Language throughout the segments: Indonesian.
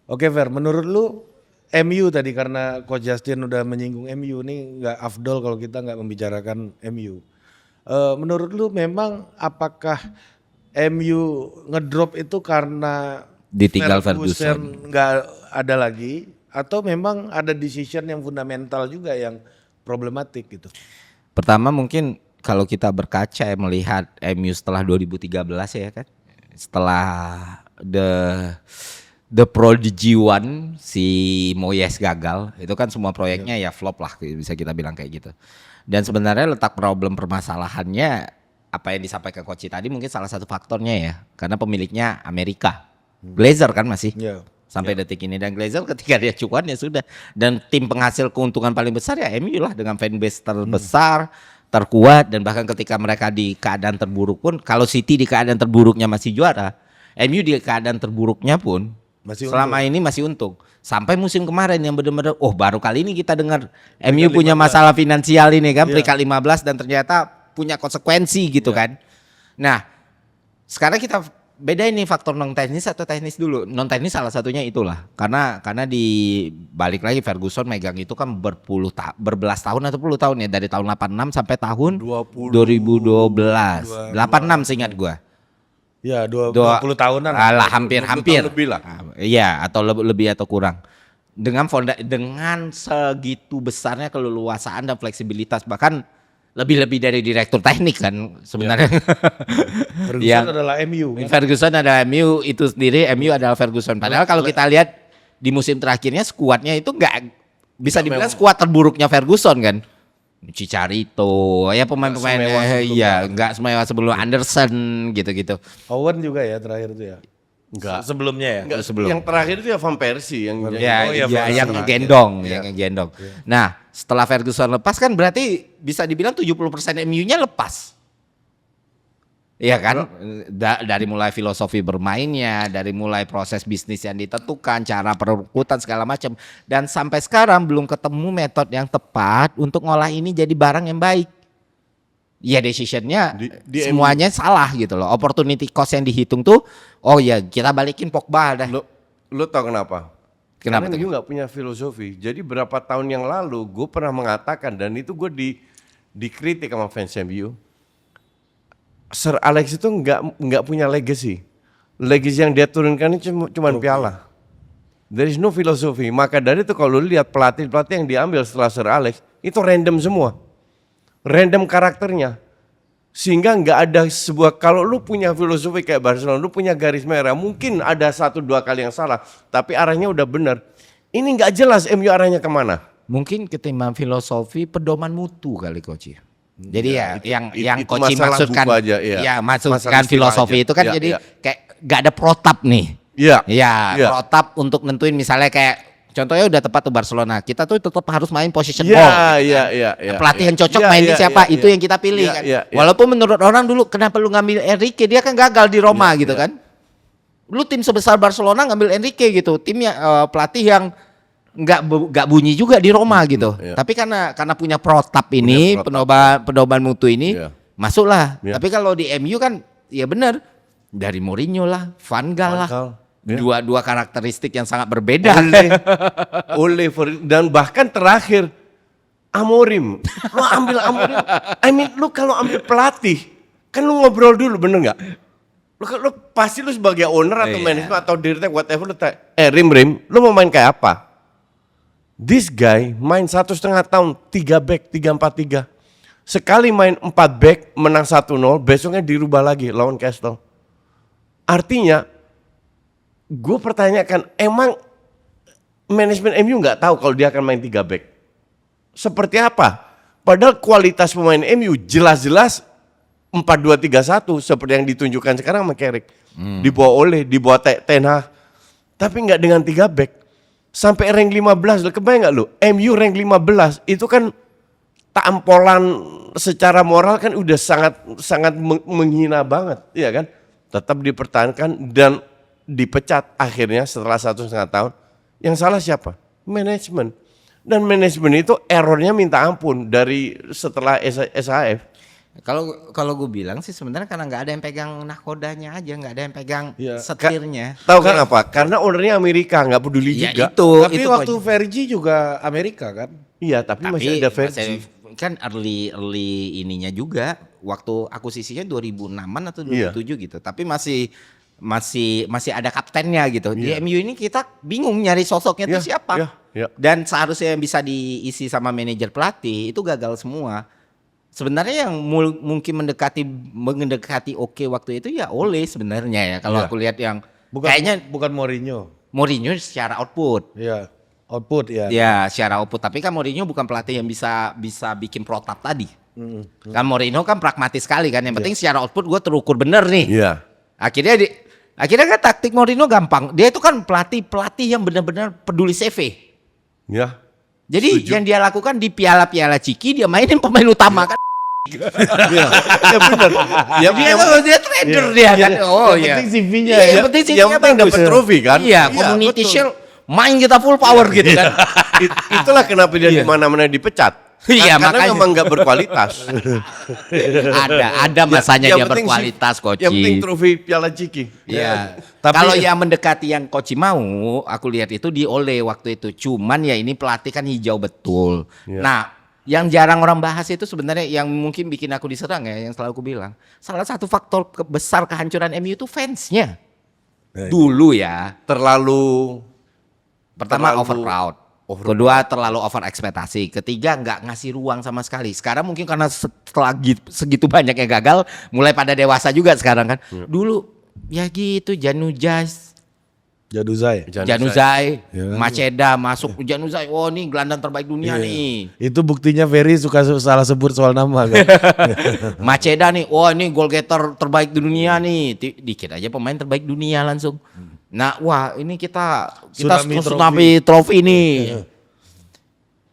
Oke Fer, menurut lu MU tadi karena Coach Justin udah menyinggung MU nih nggak afdol kalau kita nggak membicarakan MU. Menurut lu memang apakah MU ngedrop itu karena Ditinggal Ferguson. nggak ada lagi atau memang ada decision yang fundamental juga yang problematik gitu? Pertama mungkin kalau kita berkaca melihat MU setelah 2013 ya kan. Setelah the prodigy one si Moyes gagal, itu kan semua proyeknya ya flop lah bisa kita bilang kayak gitu. Dan sebenarnya letak problem permasalahannya apa yang disampaikan Coach tadi mungkin salah satu faktornya ya, karena pemiliknya Amerika. Glazer kan masih sampai detik ini, dan Glazer ketika dia cuan ya sudah, dan tim penghasil keuntungan paling besar ya MU lah dengan fanbase terbesar, terkuat, dan bahkan ketika mereka di keadaan terburuk pun, kalau City di keadaan terburuknya masih juara, MU di keadaan terburuknya pun Masih selama ini masih untung. Sampai musim kemarin yang benar-benar baru kali ini kita dengar MU punya masalah finansial ini kan, peringkat 15 dan ternyata punya konsekuensi gitu kan. Nah, sekarang kita beda ini faktor non teknis atau teknis dulu. Non teknis salah satunya itulah. Karena di balik lagi Ferguson megang itu kan berbelas tahun atau puluh tahun ya, dari tahun 86 sampai tahun 2012. 86 seingat gua. Ya 20 tahunan. Lah hampir. Lebih lah. Iya, atau lebih atau kurang. Dengan segitu besarnya keleluasaan dan fleksibilitas, bahkan lebih dari direktur teknik kan sebenarnya. Ferguson adalah MU kan? Ferguson adalah MU itu sendiri, MU adalah Ferguson. Padahal kalau kita lihat di musim terakhirnya skuadnya itu nggak bisa dibilang skuad terburuknya Ferguson kan. Chicharito, ya pemain-pemain nggak semewah sebelum Anderson gitu-gitu. Owen juga ya terakhir itu ya. Enggak. Sebelumnya ya. Enggak, sebelum. yang terakhir itu ya Van Persie yang yang gendong, yang gendong. Nah, setelah Ferguson lepas kan berarti bisa dibilang 70% MU-nya lepas. Iya kan? Dari mulai filosofi bermainnya, dari mulai proses bisnis yang ditentukan, cara perekrutan segala macam, dan sampai sekarang belum ketemu metode yang tepat untuk ngolah ini jadi barang yang baik. Ya decisionnya semuanya salah gitu loh. Opportunity cost yang dihitung tuh, kita balikin Pogba dah. Lo tau kenapa? Kenapa? Karena MU nggak punya filosofi. Jadi berapa tahun yang lalu gue pernah mengatakan, dan itu gue dikritik sama fans MU. Sir Alex itu nggak punya legacy. Legacy yang dia turunkan ini cuma piala. There is no philosophy. Maka dari itu kalau lihat pelatih yang diambil setelah Sir Alex itu random semua, random karakternya. Sehingga nggak ada sebuah, kalau lu punya filosofi kayak Barcelona, lu punya garis merah, mungkin ada 1-2 kali yang salah, tapi arahnya udah benar. Ini nggak jelas MU arahnya kemana. Mungkin ketimbang filosofi, pedoman mutu kali Coach. Jadi yang itu Coach maksudkan aja, maksudkan filosofi aja. Itu kan jadi kayak gak ada protap nih. Protap untuk nentuin misalnya kayak contohnya udah tepat tuh Barcelona. Kita tuh tetap harus main position ball. Pelatih yang cocok mainin siapa itu yang kita pilih kan. Walaupun menurut orang dulu kenapa lu ngambil Enrique, dia kan gagal di Roma gitu kan. Lu tim sebesar Barcelona ngambil Enrique gitu. Timnya pelatih yang nggak bunyi juga di Roma gitu. Tapi karena punya protap ini, pedoman mutu ini, masuklah. Tapi kalau di MU kan ya benar, dari Mourinho lah, Van Gaal lah. Dua karakteristik yang sangat berbeda. Dan bahkan terakhir Amorim. Lu ambil Amorim. Lu kalau ambil pelatih, kan lu ngobrol dulu, bener nggak? Lu pasti lu sebagai owner atau manajemen atau director whatever lu Rim, lu mau main kayak apa? This guy main 1,5 tahun 3 back 3-4-3. Sekali main 4 back menang 1-0, besoknya dirubah lagi lawan Castle. Artinya gue pertanyakan, emang manajemen MU nggak tahu kalau dia akan main 3 back? Seperti apa? Padahal kualitas pemain MU jelas-jelas 4-2-3-1 seperti yang ditunjukkan sekarang sama Carrick. Dibawa Ten Hag. Tapi nggak dengan 3 back. Sampai rank 15, lo kebayang gak lo? MU rank 15 itu kan tampolan secara moral kan udah sangat menghina banget, iya kan? Tetap dipertahankan dan dipecat akhirnya setelah 1,5 tahun. Yang salah siapa? Manajemen. Dan manajemen itu errornya minta ampun dari setelah SHF. Kalau gue bilang sih sebenarnya karena nggak ada yang pegang nahkodanya aja, nggak ada yang pegang Iya. setirnya. Tahu kenapa? Karena ownernya Amerika, nggak peduli Ya juga. itu. Tapi waktu Vergi juga Amerika kan? Iya, tapi masih ada versi. Kan early ininya juga. Waktu akuisisinya 2006-an atau Iya. 2007 gitu. Tapi masih ada kaptennya gitu. Di Iya. MU ini kita bingung nyari sosoknya Iya, itu siapa. iya. Dan seharusnya yang bisa diisi sama manajer pelatih itu gagal semua. Sebenarnya yang mungkin mendekati oke waktu itu ya Ole sebenarnya ya. Kalau Iya. aku lihat yang Bukan kayaknya Mourinho. Mourinho secara output. Iya. Output ya. Ya secara output. Tapi kan Mourinho bukan pelatih yang bisa bikin protap tadi. Kan Mourinho kan pragmatis sekali kan. Yang penting secara output gue terukur bener nih. Iya. Akhirnya kan taktik Mourinho gampang. Dia itu kan pelatih yang benar-benar peduli CV. Ya. Jadi Setuju. yang dia lakukan di piala-piala Ciki dia mainin pemain utama kan. Iya. Ya benar. Ya, Dia trader dia kan. Oh Yang iya. penting CV-nya Iya, ya. yang penting yang penting bagus. dapat trofi kan? Iya, community betul. shield main kita full power gitu kan. Itulah kenapa dia di mana-mana dipecat. Iya, Karena makanya. memang nggak berkualitas. ada masanya Yang dia penting berkualitas Koci. Yang penting trofi Piala Ciki. Iya. Tapi- Kalau yang mendekati yang Koci mau, aku lihat itu di Ole waktu itu. Cuman ya ini pelatih kan hijau betul. Iya. Nah, yang jarang orang bahas itu sebenarnya yang mungkin bikin aku diserang ya, yang selalu aku bilang. Salah satu faktor besar kehancuran MU itu fansnya. Dulu ya. Terlalu Pertama Terlalu overcrowd. Kedua terlalu over ekspektasi. Ketiga nggak ngasih ruang sama sekali. Sekarang mungkin karena setelah segitu banyak yang gagal, mulai pada dewasa juga sekarang kan. Dulu ya gitu Jaduzai. Januzaj, Ya kan? Maceda masuk Januzaj. Oh nih gelandang terbaik dunia nih. Itu buktinya Ferry suka salah sebut soal nama kan. Maceda nih. Oh ini goal getter terbaik di dunia nih. Dikit aja pemain terbaik dunia langsung. Nah, wah ini kita Tsunami tsunami trofi nih.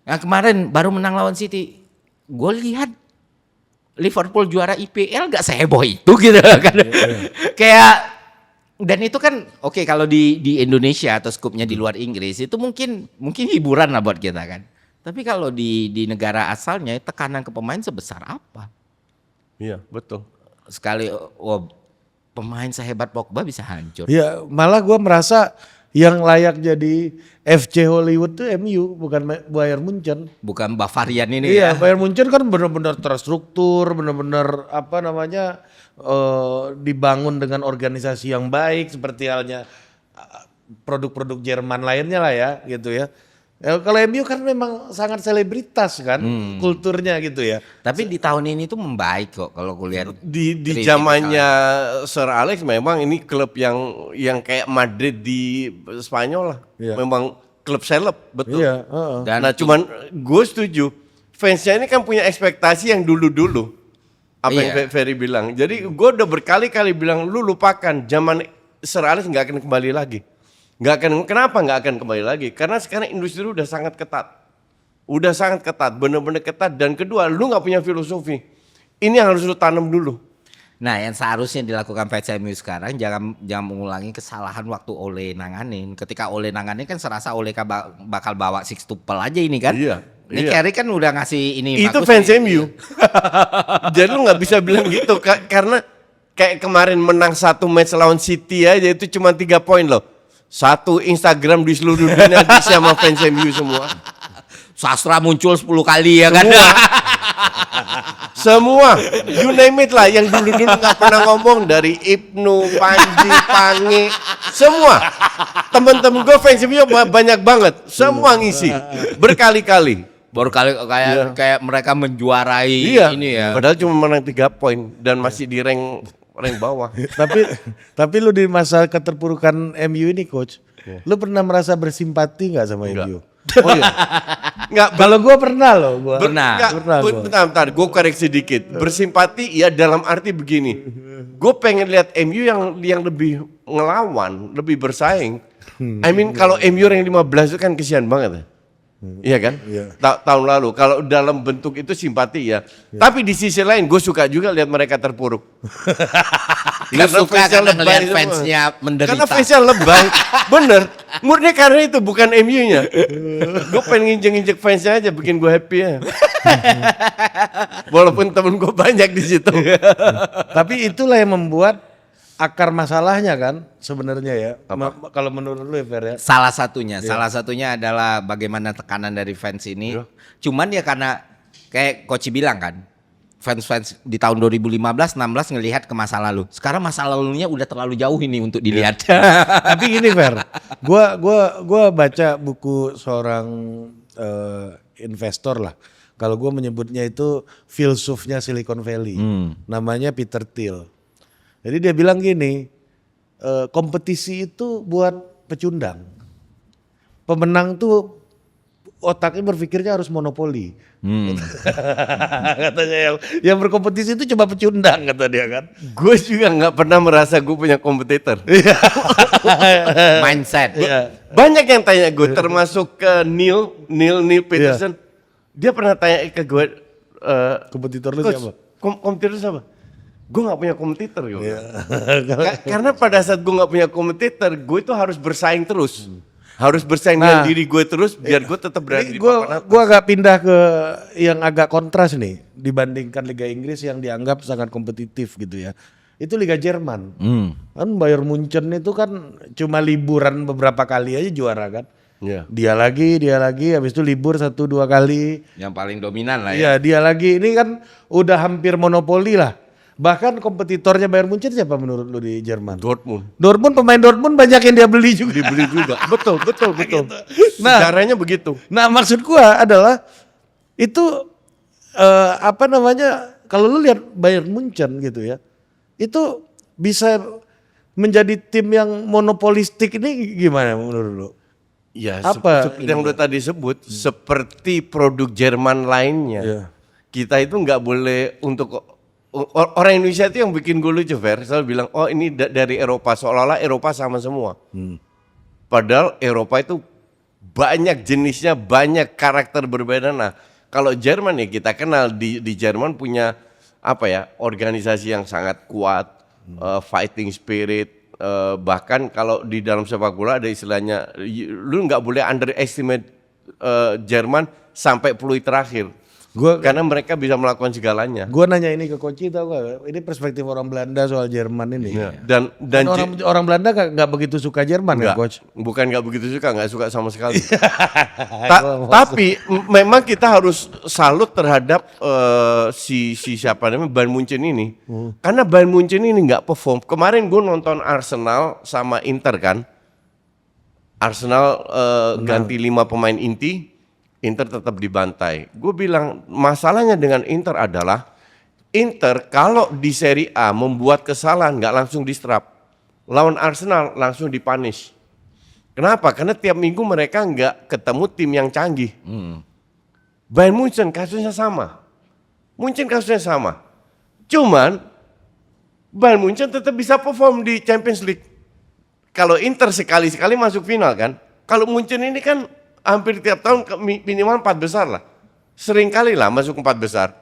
Nah kemarin baru menang lawan City. Gue lihat Liverpool juara IPL gak seheboh itu gitu kan. Kayak dan itu kan oke, kalau di Indonesia atau skupnya di luar Inggris itu mungkin hiburan lah buat kita kan. Tapi kalau di negara asalnya tekanan ke pemain sebesar apa? Iya, betul. Sekali pemain sehebat Pogba bisa hancur. Ya malah gue merasa yang layak jadi FC Hollywood tuh MU bukan Bayern Munchen. Bukan Bavarian ini Iya, ya. Bayern Munchen kan benar-benar terstruktur, benar-benar apa namanya dibangun dengan organisasi yang baik seperti halnya produk-produk Jerman lainnya lah ya, gitu ya. Kalau MU kan memang sangat selebritas kan, kulturnya gitu ya. Tapi di tahun ini tuh membaik kok kalau kulihat. Di Kritik zamannya Sir Alex memang ini klub yang kayak Madrid di Spanyol lah. Iya. Memang klub seleb, betul. Iya, heeh. Dan Nah cuman gue setuju, fansnya ini kan punya ekspektasi yang dulu-dulu. Apa yang Iya. Ferry bilang. Jadi gue udah berkali-kali bilang, lu lupakan zaman Sir Alex nggak akan kembali lagi. Kenapa nggak akan kembali lagi? Karena sekarang industri udah sangat ketat. Udah sangat ketat, bener-bener ketat. Dan kedua, lu nggak punya filosofi. Ini yang harus lu tanam dulu. nah yang seharusnya dilakukan fans MU sekarang jangan mengulangi kesalahan waktu Ole nanganin. Ketika Ole nanganin kan serasa Ole bakal bawa sextuple aja ini kan. Iya, Ini iya. Carey kan udah ngasih ini Itu bagus fans nih. MU. Jadi lu nggak bisa bilang gitu karena kayak kemarin menang satu match lawan City aja itu cuma 3 poin loh. Satu Instagram di seluruh dunia diisi sama fans MU semua. Sastra muncul 10 kali ya kan. Semua, you name it lah yang dulu-dulu nggak pernah ngomong dari Ibnu, Panji, Pange, semua. Temen-temen gue fans MU banyak banget, semua ngisi berkali-kali. Baru kali kayak mereka menjuarai Iya, ini ya. padahal cuma menang 3 poin dan masih di rank bawah. tapi lu di masa keterpurukan MU ini coach, lu pernah merasa bersimpati nggak sama MU? Oh iya. Nggak, Kalau gue pernah loh, gue. Pernah. Pernah gua. Bentar, gue koreksi dikit. Bersimpati ya dalam arti begini. Gue pengen lihat MU yang lebih ngelawan, lebih bersaing. I mean kalau MU yang 15 itu kan kesian banget ya. Iya kan? Tahun lalu. Kalau dalam bentuk itu simpati ya. Tapi di sisi lain gue suka juga lihat mereka terpuruk. Lu suka karena ngeliat fansnya menderita. Karena fansnya lebay. Bener. Murni karena itu bukan MU-nya. Gue pengen nginjek-injek fansnya aja bikin gue happy ya. Walaupun temen gue banyak di situ. Tapi itulah yang membuat akar masalahnya kan sebenarnya ya. Kalau menurut lu ya Fer ya. Salah satunya adalah bagaimana tekanan dari fans ini. Cuman ya karena kayak Coach bilang kan, fans di tahun 2015-16 ngelihat ke masa lalu. Sekarang masa lalunya udah terlalu jauh ini untuk dilihat. Tapi gini Fer, gua baca buku seorang investor lah. Kalau gua menyebutnya itu filsufnya Silicon Valley. Namanya Peter Thiel. Jadi dia bilang gini, kompetisi itu buat pecundang. Pemenang tuh otaknya berpikirnya harus monopoli. Katanya yang berkompetisi itu coba pecundang kata dia kan. Gue juga nggak pernah merasa gue punya kompetitor. Mindset. Banyak yang tanya gue, termasuk ke Neil Peterson. Dia pernah tanya ke gue, kompetitor lu Coach, siapa? Kompetitor siapa? Gue gak punya kompetitor gitu. Karena pada saat gue gak punya kompetitor, gue itu harus bersaing terus. Harus bersaing dengan diri gue terus biar gue tetap berada di papan atas. Gue agak pindah ke yang agak kontras nih dibandingkan Liga Inggris yang dianggap sangat kompetitif gitu ya. Itu Liga Jerman. Kan Bayern Munchen itu kan cuma liburan beberapa kali aja juara kan. Dia lagi, habis itu libur 1-2 kali. Yang paling dominan lah Iya, ya. dia lagi. Ini kan udah hampir monopoli lah. Bahkan kompetitornya Bayern Munchen siapa menurut lu di Jerman? Dortmund, pemain Dortmund banyak yang dia beli juga. Dibeli juga. Betul. Gitu. Nah, Caranya begitu. Nah, maksud gua adalah itu kalau lu lihat Bayern Munchen gitu ya. Itu bisa menjadi tim yang monopolistik ini gimana menurut lu? Ya, seperti yang udah tadi sebut, seperti produk Jerman lainnya. Kita itu nggak boleh untuk orang Indonesia itu yang bikin gue lucu, Fer, selalu bilang, oh ini dari Eropa, seolah-olah Eropa sama semua. Padahal Eropa itu banyak jenisnya, banyak karakter berbeda. Nah, kalau Jerman ya kita kenal di Jerman punya organisasi yang sangat kuat, fighting spirit, bahkan kalau di dalam sepak bola ada istilahnya, lu nggak boleh underestimate Jerman sampai peluit terakhir. Karena mereka bisa melakukan segalanya. Gue nanya ini ke Koci, tau gak? Ini perspektif orang Belanda soal Jerman ini. Dan orang Belanda nggak begitu suka Jerman kan, Coach? Bukan nggak begitu suka, nggak suka sama sekali. Tapi memang kita harus salut terhadap si siapa namanya Bayern Munchen ini. Karena Bayern Munchen ini nggak perform. Kemarin gue nonton Arsenal sama Inter kan. Arsenal ganti 5 pemain inti. Inter tetap dibantai. Gue bilang masalahnya dengan Inter adalah Inter kalau di Serie A membuat kesalahan nggak langsung distrap. Lawan Arsenal langsung dipunish. Kenapa? Karena tiap minggu mereka nggak ketemu tim yang canggih. Bayern Munchen kasusnya sama. Cuman Bayern Munchen tetap bisa perform di Champions League. Kalau Inter sekali-sekali masuk final kan. Kalau Munchen ini kan hampir tiap tahun minimal 4 besar lah. Sering kali lah masuk 4 besar.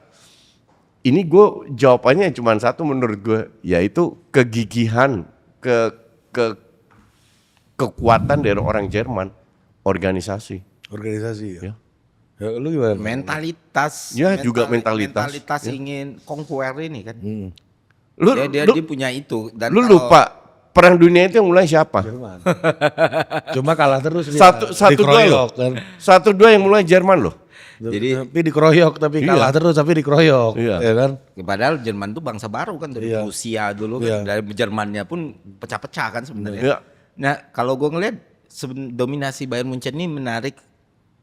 Ini gue jawabannya cuma satu menurut gue, yaitu kegigihan, kekuatan dari orang Jerman, organisasi Ya, lu gimana? Mentalitas. Ya juga mentalitas. Mentalitas ingin conquer ini kan. Dia punya itu. Dan lu lupa Perang Dunia itu yang mulai siapa? Jerman. Cuma kalah terus dia. Satu dua yang mulai Jerman loh. Tapi dikeroyok, kalah terus tapi dikeroyok. Ya kan? Padahal Jerman itu bangsa baru kan dari Rusia dulu kan. Dari Jermannya pun pecah-pecah kan sebenarnya. Nah, kalau gue ngeliat dominasi Bayern Munchen ini menarik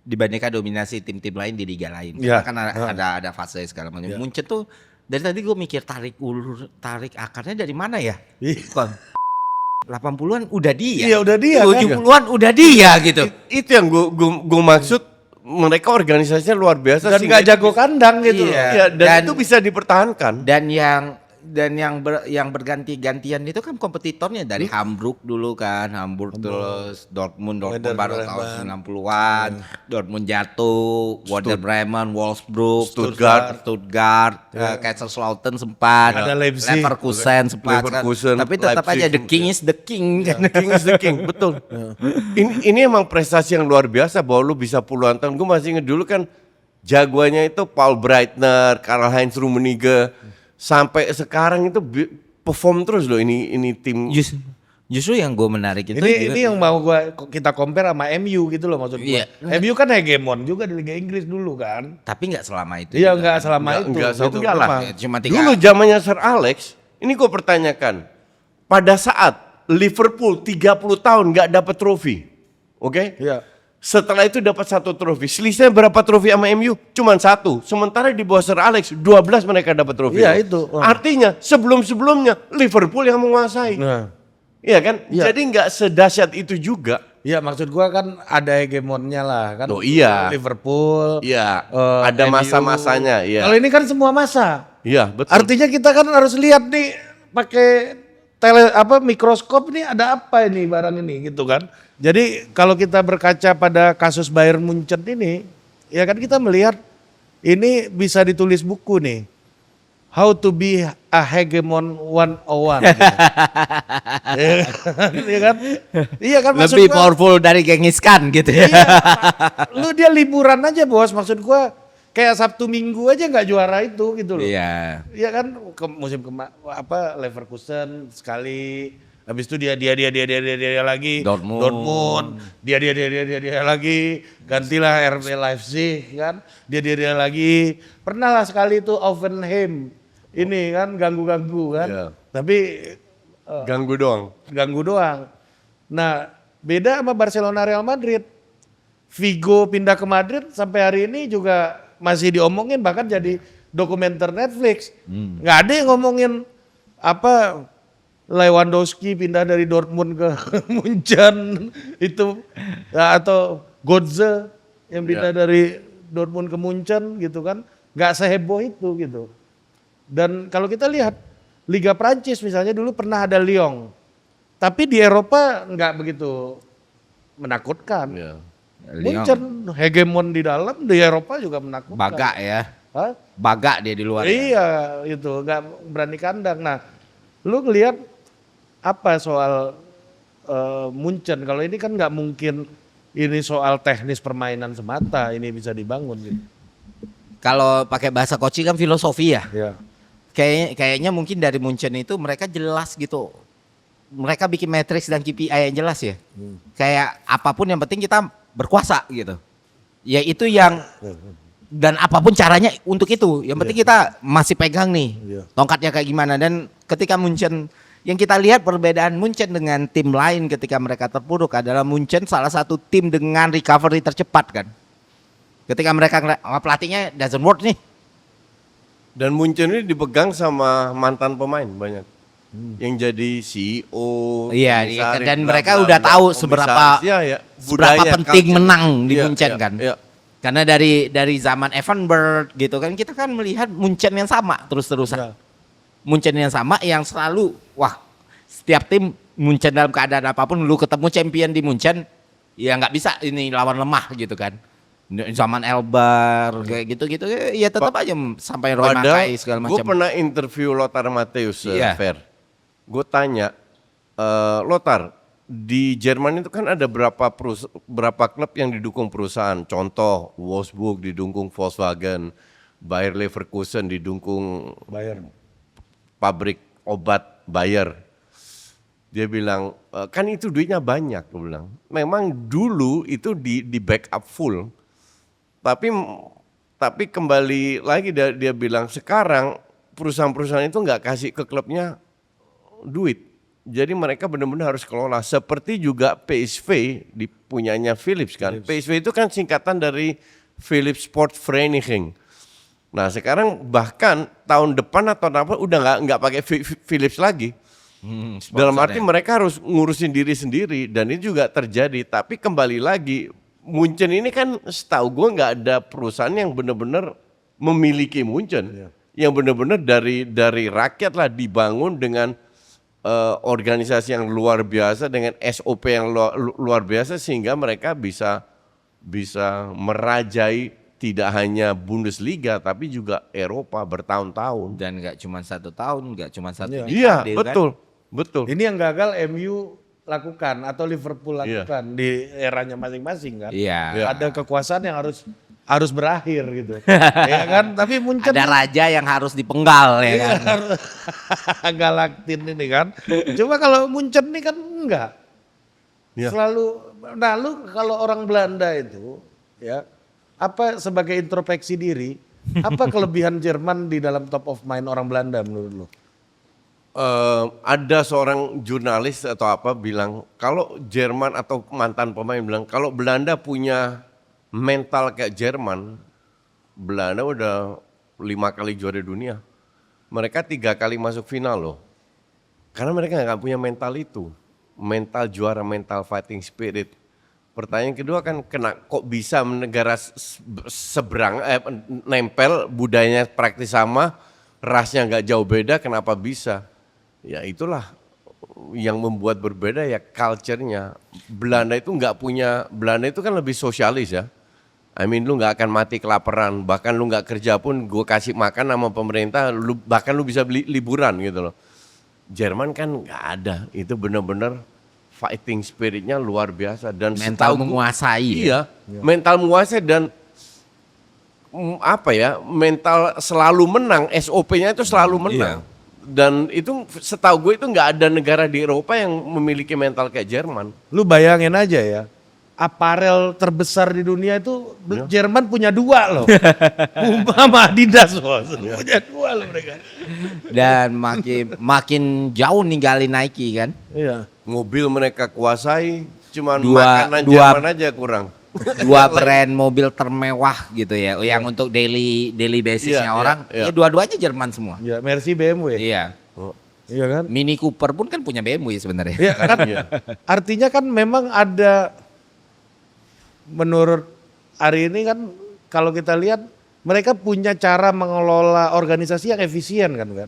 dibandingkan dominasi tim-tim lain di liga lain. Karena kan ada fase segala macam. Munchen tuh dari tadi gue mikir tarik akarnya dari mana ya? 80-an udah dia. Iya udah dia. 70-an udah dia gitu. Itu yang gue maksud, mereka organisasinya luar biasa dan sih. Gak jago kandang gitu. Iya, dan itu bisa dipertahankan. Dan yang yang berganti-gantian itu kan kompetitornya dari Hamburg dulu kan, terus Dortmund baru tahun 90-an, Dortmund jatuh, Werder Bremen, Wolfsburg, Stuttgart, Kaiserslautern sempat, ada Leipzig, Leverkusen sempat kan. Tapi tetap aja the king is the king kan. King is the king, betul. Ini emang prestasi yang luar biasa bahwa lu bisa puluhan tahun. Gue masih inget dulu kan jagoannya itu Paul Breitner, Karl-Heinz Rummenigge. Sampai sekarang itu perform terus loh ini tim. Justru yang gue menarik itu ini yang mau kita compare sama MU gitu loh maksud gue. MU kan hegemon juga di Liga Inggris dulu kan. Tapi nggak selama itu. Iya nggak selama itu. Enggak lah. Cuma dulu zamannya Sir Alex, ini gue pertanyakan. Pada saat Liverpool 30 tahun nggak dapat trofi, oke? Iya. Setelah itu dapat 1 trofi. Selisihnya berapa trofi sama MU? Cuman 1. Sementara di bawah Sir Alex 12 mereka dapat trofi. Iya itu. Artinya sebelum-sebelumnya Liverpool yang menguasai. Nah. Iya kan? Iya. Jadi nggak sedahsyat itu juga. Iya maksud gua kan ada hegemonnya lah kan. Oh iya. Liverpool. Iya. Ada MU. masa-masanya. Iya. Kalau ini kan semua masa. Iya betul. Artinya kita kan harus lihat nih pakai mikroskop nih ada apa ini barang ini gitu kan. Jadi kalau kita berkaca pada kasus Bayern Munchen ini, ya kan kita melihat ini bisa ditulis buku nih. How to be a hegemon 101. Gitu. Iya kan? Iya kan maksud lebih gua, powerful dari Genghis Khan gitu ya. Iya, lu dia liburan aja bos, maksud gua kayak Sabtu Minggu aja nggak juara itu gitu loh. Iya. Iya kan Leverkusen sekali. Habis itu dia lagi Dortmund. Dia lagi gantilah RB Leipzig kan. Dia lagi. Pernah lah sekali itu Hoffenheim. Ini kan ganggu-ganggu kan. Iya. Tapi Ganggu doang. Nah, beda sama Barcelona Real Madrid. Figo pindah ke Madrid sampai hari ini juga masih diomongin bahkan jadi dokumenter Netflix. Nggak ada yang ngomongin apa Lewandowski pindah dari Dortmund ke Munchen itu atau Götze yang pindah dari Dortmund ke Munchen gitu kan, nggak seheboh itu gitu. Dan kalau kita lihat Liga Prancis misalnya dulu pernah ada Lyon, tapi di Eropa nggak begitu menakutkan. Iya. Munchen hegemon di dalam, di Eropa juga menakutkan. Baga ya. Hah? Baga dia di luar. Iya itu nggak berani kandang. Nah, lu ngelihat apa soal Munchen? Kalau ini kan nggak mungkin ini soal teknis permainan semata ini bisa dibangun gitu. Kalau pakai bahasa coaching kan filosofi ya. Iya. Kayaknya mungkin dari Munchen itu mereka jelas gitu. Mereka bikin matriks dan KPI yang jelas ya. Kayak apapun yang penting kita berkuasa gitu. Ya itu yang dan apapun caranya untuk itu. Yang penting kita masih pegang nih. Tongkatnya kayak gimana dan ketika Munchen yang kita lihat perbedaan Munchen dengan tim lain ketika mereka terpuruk adalah Munchen salah satu tim dengan recovery tercepat kan. Ketika mereka pelatihnya doesn't work nih. Dan Munchen ini dipegang sama mantan pemain banyak. Yang jadi CEO. Iya, dan mereka udah tahu seberapa penting menang di Munchen kan. Iya. Karena dari zaman Evanberg gitu kan kita kan melihat Munchen yang sama terus-terusan. Munchen yang sama yang selalu setiap tim Munchen dalam keadaan apapun lu ketemu champion di Munchen ya nggak bisa ini lawan lemah gitu kan. Zaman Elbar kayak gitu-gitu ya tetap aja sampai Roy Mackay segala macam. Gue pernah interview Lothar Matthäus fair. Gue tanya Lothar di Jerman itu kan ada berapa klub yang didukung perusahaan. Contoh Wolfsburg didukung Volkswagen, Bayer Leverkusen didukung Bayern. Pabrik obat Bayer. Dia bilang kan itu duitnya banyak. Dia bilang memang dulu itu di backup full. Tapi kembali lagi dia bilang sekarang perusahaan-perusahaan itu nggak kasih ke klubnya duit. Jadi mereka benar-benar harus kelola. Seperti juga PSV dipunyanya Philips kan. PSV itu kan singkatan dari Philips Sport Vereniging. Nah sekarang bahkan tahun depan atau apa udah nggak pakai Philips lagi. Dalam arti mereka harus ngurusin diri sendiri dan ini juga terjadi. Tapi kembali lagi Munchen ini kan setahu gue nggak ada perusahaan yang benar-benar memiliki Munchen. yang benar-benar dari rakyat lah dibangun dengan organisasi yang luar biasa dengan SOP yang luar biasa sehingga mereka bisa merajai tidak hanya Bundesliga tapi juga Eropa bertahun-tahun. Dan nggak cuma 1 tahun, nggak cuma 1 dekade. Iya, kan? betul. Ini yang gagal MU lakukan atau Liverpool lakukan di eranya masing-masing kan. Iya. Ada kekuasaan yang harus berakhir gitu. Ya kan? Tapi Munchen Ada raja yang harus dipenggal ya kan. Galaktin ini kan. Coba kalau Munchen ini kan enggak. Ya. Selalu lu kalau orang Belanda itu ya apa sebagai introspeksi diri, apa kelebihan Jerman di dalam top of mind orang Belanda menurut lu? Ada seorang jurnalis atau apa bilang kalau Jerman atau mantan pemain bilang kalau Belanda punya mental kayak Jerman, Belanda udah 5 kali juara dunia. Mereka 3 kali masuk final loh. Karena mereka nggak punya mental itu. Mental juara, mental fighting spirit. Pertanyaan kedua kan kok bisa negara seberang nempel budayanya praktis sama, rasnya nggak jauh beda, kenapa bisa? Ya itulah yang membuat berbeda ya culture-nya. Belanda itu Belanda itu kan lebih sosialis ya. Lu nggak akan mati kelaparan, bahkan lu nggak kerja pun gue kasih makan sama pemerintah, bahkan lu bisa beli liburan gitu loh. Jerman kan nggak ada, itu benar-benar fighting spiritnya luar biasa dan Mental menguasai. Iya, mental menguasai dan mental selalu menang, SOP-nya itu selalu menang. Dan itu setahu gue itu nggak ada negara di Eropa yang memiliki mental kayak Jerman. Lu bayangin aja ya, aparel terbesar di dunia itu Jerman punya 2 loh. Puma sama Adidas loh, punya 2 loh mereka. Dan makin jauh ninggalin Nike kan. Iya. Mobil mereka kuasai, cuman Dua- makanan dua- Jerman aja kurang. 2 brand mobil termewah gitu ya, yang untuk daily basisnya Iya, orang, iya. ya dua-duanya Jerman semua. Ya, Mercy BMW. Iya. Iya kan? Mini Cooper pun kan punya BMW sebenarnya. Iya kan? Artinya kan memang ada, menurut Ari ini kan kalau kita lihat mereka punya cara mengelola organisasi yang efisien kan.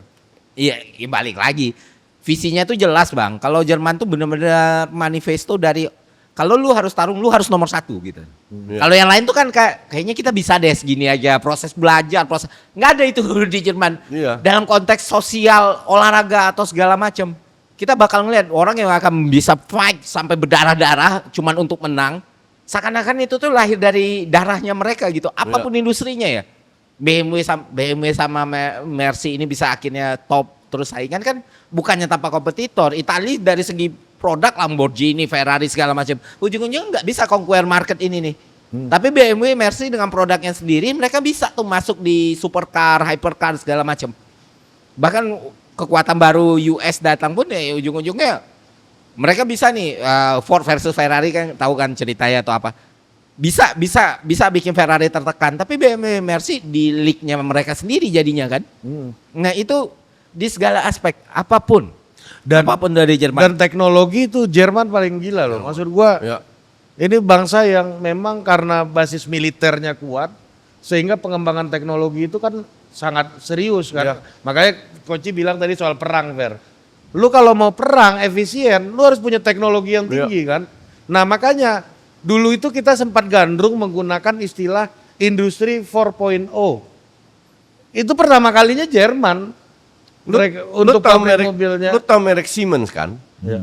Iya, balik lagi. Visinya tuh jelas bang. Kalau Jerman tuh bener-bener manifesto dari kalau lu harus tarung, lu harus nomor 1 gitu. Kalau yang lain tuh kan kayaknya kita bisa deh segini aja, proses belajar, proses nggak ada itu di Jerman. Iya. Dalam konteks sosial, olahraga atau segala macam, kita bakal ngeliat orang yang akan bisa fight sampai berdarah-darah, cuman untuk menang. Seakan-akan itu tuh lahir dari darahnya mereka gitu. Apapun industrinya ya, BMW sama Mercy ini bisa akhirnya top terus saingan kan bukannya tanpa kompetitor. Italia dari segi produk Lamborghini, Ferrari segala macam. Ujung-ujungnya nggak bisa conquer market ini nih. Tapi BMW, Mercy dengan produknya sendiri mereka bisa tuh masuk di supercar, hypercar segala macam. Bahkan kekuatan baru US datang pun ya ujung-ujungnya mereka bisa nih Ford versus Ferrari kan tahu kan ceritanya atau apa. Bisa bikin Ferrari tertekan, tapi BMW, Mercy di league-nya mereka sendiri jadinya kan. Nah, itu di segala aspek apapun dari Jerman. Dan teknologi itu Jerman paling gila loh. Maksud gua ini bangsa yang memang karena basis militernya kuat sehingga pengembangan teknologi itu kan sangat serius kan. Makanya Koci bilang tadi soal perang, Fer. Lu kalau mau perang efisien, lu harus punya teknologi yang tinggi kan. Nah, makanya dulu itu kita sempat gandrung menggunakan istilah industri 4.0. Itu pertama kalinya Jerman. Untuk pabrik mobilnya. Lu tahu merek Siemens kan? Ya.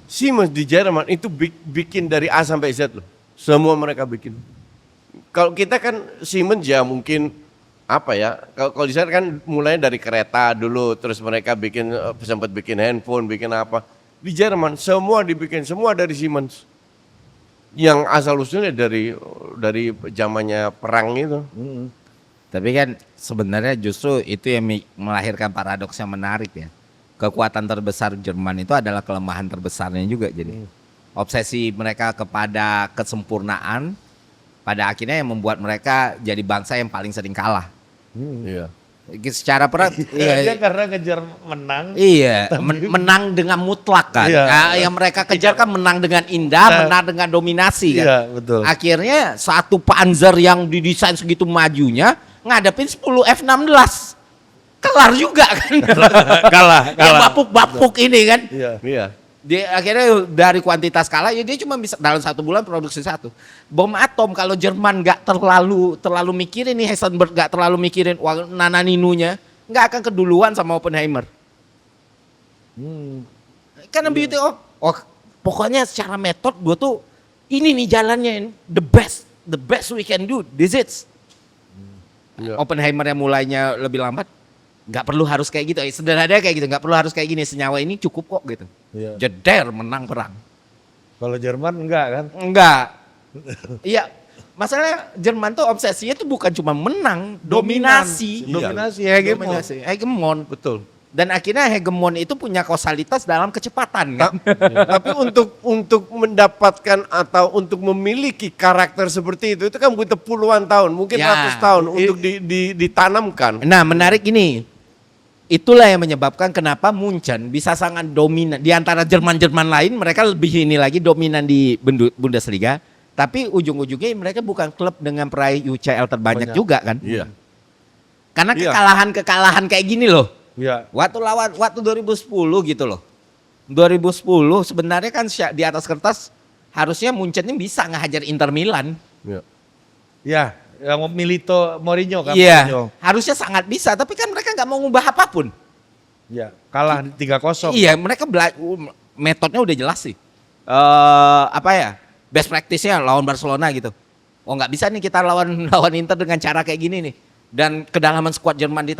Siemens di Jerman itu bikin dari A sampai Z loh. Semua mereka bikin. Kalau kita kan Siemens ya mungkin kalau di sana kan mulainya dari kereta dulu, terus mereka sempat bikin handphone, bikin apa. Di Jerman semua dibikin, semua dari Siemens. Yang asal usulnya dari zamannya perang itu. Tapi kan sebenarnya justru itu yang melahirkan paradoks yang menarik ya. Kekuatan terbesar Jerman itu adalah kelemahan terbesarnya juga jadi. Obsesi mereka kepada kesempurnaan pada akhirnya yang membuat mereka jadi bangsa yang paling sering kalah. Iya. Secara perang Dia karena ngejar menang. iya, menang dengan mutlak kan. Iya. Nah, yang mereka kejar kan menang dengan indah, menang dengan dominasi kan. Iya, betul. Akhirnya satu Panzer yang didesain segitu majunya ngadepin 10 F-16. kelar juga kan. kalah. Bapuk-bapuk ini kan. Iya. Dia akhirnya dari kuantitas kalah ya dia cuma bisa dalam 1 bulan produksi 1. Bom atom kalau Jerman nggak terlalu mikirin nih, Heisenberg nggak terlalu mikirin nananinunya, nggak akan keduluan sama Oppenheimer. Karena beauty pokoknya secara metode gue tuh ini nih jalannya the best we can do, this is. Oppenheimer yang mulainya lebih lambat, nggak perlu harus kayak gitu, sederhana kayak gitu, nggak perlu harus kayak gini, senyawa ini cukup kok gitu. Jeder menang perang. Kalau Jerman enggak kan? Enggak. Iya, masalahnya Jerman tuh obsesinya tuh bukan cuma menang, dominasi. Hegemon. Betul. Dan akhirnya hegemon itu punya kausalitas dalam kecepatan kan. Tapi untuk mendapatkan atau untuk memiliki karakter seperti itu kan butuh puluhan tahun, mungkin ratus tahun untuk ditanamkan. Nah, menarik ini. Itulah yang menyebabkan kenapa Munchen bisa sangat dominan di antara Jerman-Jerman lain, mereka lebih ini lagi dominan di Bundesliga, tapi ujung-ujungnya mereka bukan klub dengan peraih UCL terbanyak juga kan. Iya. Karena kekalahan kayak gini loh. Iya. Waktu 2010 gitu loh. 2010 sebenarnya kan di atas kertas harusnya Munchen ini bisa ngehajar Inter Milan. Iya. Ya, yang Milito Mourinho kan. Iya. Harusnya sangat bisa, tapi kan mereka nggak mau ngubah apapun. Iya, kalah 3-0. Iya, mereka metodenya udah jelas sih. Best practice-nya lawan Barcelona gitu. Oh nggak bisa nih kita lawan Inter dengan cara kayak gini nih. Dan kedalaman skuad Jerman di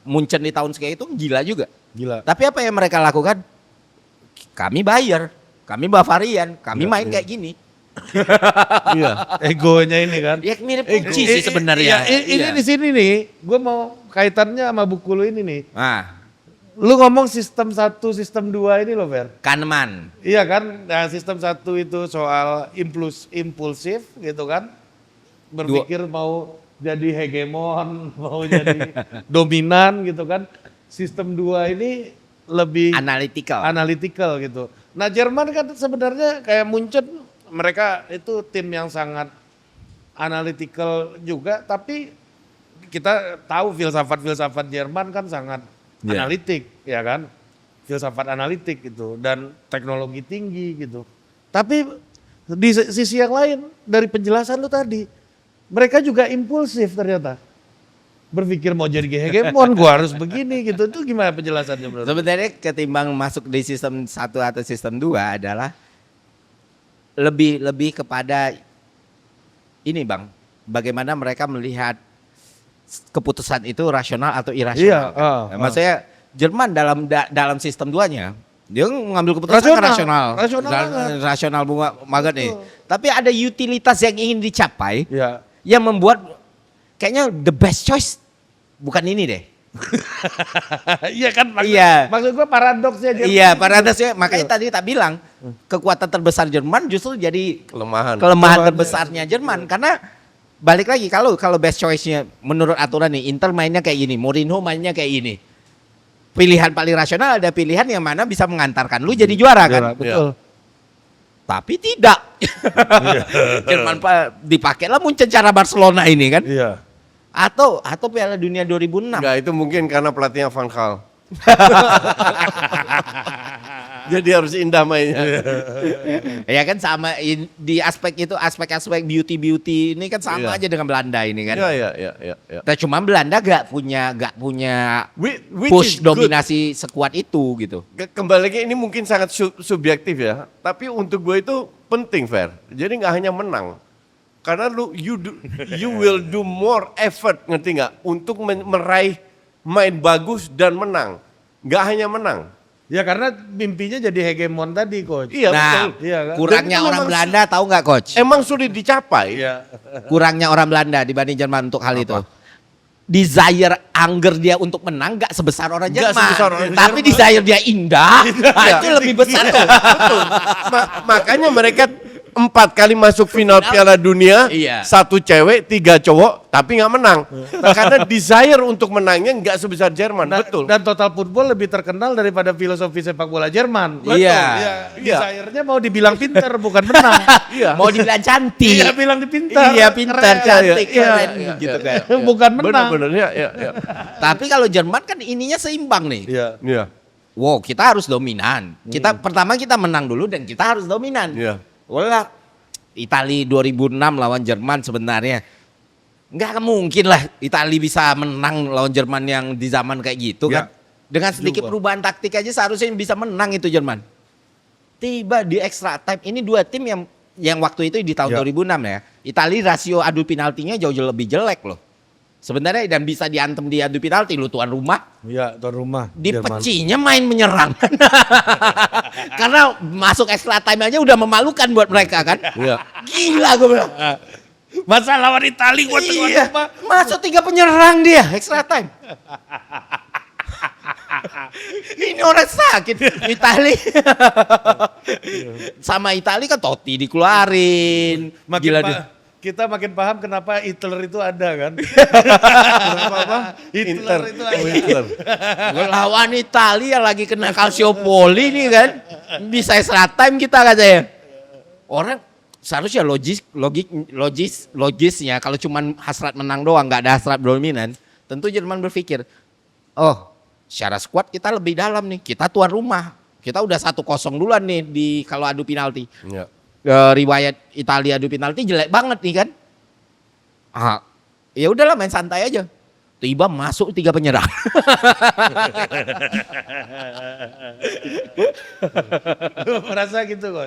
Munchen di tahun segitu itu gila juga. Gila. Tapi apa yang mereka lakukan? Kami Bayer, kami Bavarian, kami main kayak gini. Iya. Egonya ini kan. Ya mirip Pucci sih sebenarnya. Ini di sini nih, gue mau kaitannya sama buku lu ini nih. Nah, Lu ngomong sistem 1, sistem 2 ini loh, Fer. Kahneman. Iya kan? Nah, sistem 1 itu soal impulsif gitu kan. Berpikir mau jadi hegemon, mau jadi dominan gitu kan. Sistem 2 ini lebih analytical gitu. Nah, Jerman kan sebenarnya kayak Munchen, mereka itu tim yang sangat analytical juga, tapi kita tahu filsafat Jerman kan sangat analitik, ya kan? Filsafat analitik gitu dan teknologi tinggi gitu. Tapi di sisi yang lain dari penjelasan lu tadi, mereka juga impulsif ternyata. Berpikir mau jadi hegemon, gua harus begini gitu. Itu gimana penjelasannya menurut? Sebenarnya ketimbang masuk di sistem 1 atau sistem 2 adalah lebih kepada ini, Bang. Bagaimana mereka melihat keputusan itu rasional atau irasional. Iya, maksudnya Jerman dalam sistem 2-nya dia mengambil keputusan rasional banget nih. Tapi ada utilitas yang ingin dicapai yang membuat kayaknya the best choice bukan ini deh. Iya kan, maksud gue paradoksnya Jerman. Iya, paradoksnya makanya tadi tak bilang kekuatan terbesar Jerman justru jadi kelemahan terbesarnya Jerman karena balik lagi kalau best choice-nya menurut aturan nih Inter mainnya kayak gini, Mourinho mainnya kayak gini. Pilihan paling rasional ada pilihan yang mana bisa mengantarkan lu jadi juara kan? Betul. Tapi tidak. Jerman dipakailah Munchen cara Barcelona ini kan? Iya. Atau Piala Dunia 2006. Enggak, itu mungkin karena pelatihnya Van Gaal. Jadi harus indah mainnya. Ya kan sama di aspek itu, aspek beauty ini kan sama aja dengan Belanda ini kan. Iya. Nah, cuma Belanda gak punya push dominasi sekuat itu gitu. Kembali lagi ini mungkin sangat subjektif ya, tapi untuk gue itu penting, Fer. Jadi nggak hanya menang, karena you will do more effort, ngerti nggak? Untuk meraih main bagus dan menang, nggak hanya menang. Ya karena mimpinya jadi hegemon tadi, Coach. Iya, nah, betul. Iya, kan? Kurangnya orang Belanda tahu nggak, Coach? Emang sulit dicapai. Iya. Kurangnya orang Belanda dibanding Jerman untuk hal itu. Desire anger dia untuk menang gak sebesar orang Jerman. Tapi desire dia indah, itu lebih besar. Betul. Makanya mereka 4 kali masuk final Piala Dunia, Iya. 1 cewek, 3 cowok, tapi nggak menang. Nah, karena desire untuk menangnya nggak sebesar Jerman, betul. Dan Total Football lebih terkenal daripada filosofi sepak bola Jerman. Iya. Ya, desire-nya mau dibilang pinter bukan menang. Iya. Mau dibilang cantik. Iya bilang pintar. Iya, pintar, Keren. cantik, Iya, keren iya, gitu iya, kan. Bukan menang. Benar-benar ya. Tapi kalau Jerman kan ininya seimbang nih. Iya. Iya. Wow, kita harus dominan. Pertama kita menang dulu dan kita harus dominan. Iya. Wala Italia 2006 lawan Jerman sebenarnya nggak mungkin lah Italia bisa menang lawan Jerman yang di zaman kayak gitu Ya. kan. Dengan sedikit Juga. perubahan taktik aja seharusnya bisa menang itu Jerman. Tiba di extra time ini dua tim yang waktu itu di tahun Ya. 2006 ya. Italia rasio adu penaltinya jauh lebih jelek loh. Sebenarnya dan bisa diantem di adu penalti lu tuan rumah. Iya, tuan rumah. Di Jerman. pecinya main menyerang. Karena masuk extra time aja udah memalukan buat mereka kan. Iya. Gila gue bilang. Masa lawan Italia gua tuan Iya, rumah. masuk 3 penyerang dia extra time. Ini orang sakit Itali. Sama Itali kan Totti dikeluarin. Makin Gila pa- dia. kita makin paham kenapa Hitler itu ada kan. Apa? Hitler itu ada. Hitler. Lawan Italia lagi kena Calciopoli nih kan. Bisa extra time kita katanya. Orang seharusnya logisnya kalau cuman hasrat menang doang nggak ada hasrat dominan, tentu Jerman berpikir, oh secara squad kita lebih dalam nih, kita tuan rumah, kita udah 1-0 duluan nih di kalau adu penalti. Iya. Riwayat Italia adu penalti jelek banget nih kan. Ya udahlah main santai aja. Tiba masuk 3 penyerang. Merasa gitu kok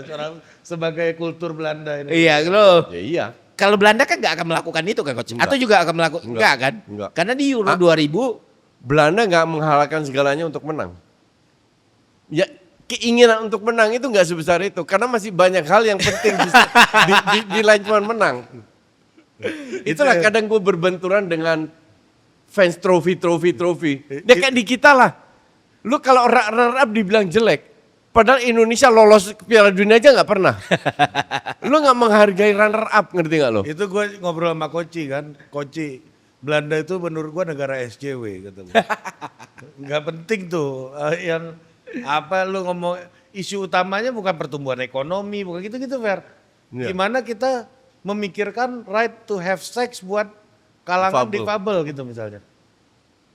sebagai kultur Belanda ini. Iya loh. Ya iya. Kalau Belanda kan nggak akan melakukan itu kan coach. Enggak. Atau juga akan melakukan enggak kan? Enggak. Karena di Euro 2000 Belanda nggak menghalalkan segalanya untuk menang. Ya keinginan untuk menang itu nggak sebesar itu karena masih banyak hal yang penting di lain cuma menang. Itulah kadang gue berbenturan dengan fans trofi. Dia kayak di kita lah. Lu kalau runner up dibilang jelek, padahal Indonesia lolos ke Piala Dunia aja nggak pernah. Lu nggak menghargai runner up, ngerti nggak lo? Itu gue ngobrol sama Koci kan. Koci, Belanda itu menurut gue negara SJW gitu. Nggak penting tuh yang apa lu ngomong isu utamanya bukan pertumbuhan ekonomi, bukan gitu-gitu Fer. Iya. Gimana kita memikirkan right to have sex buat kalangan difabel gitu misalnya.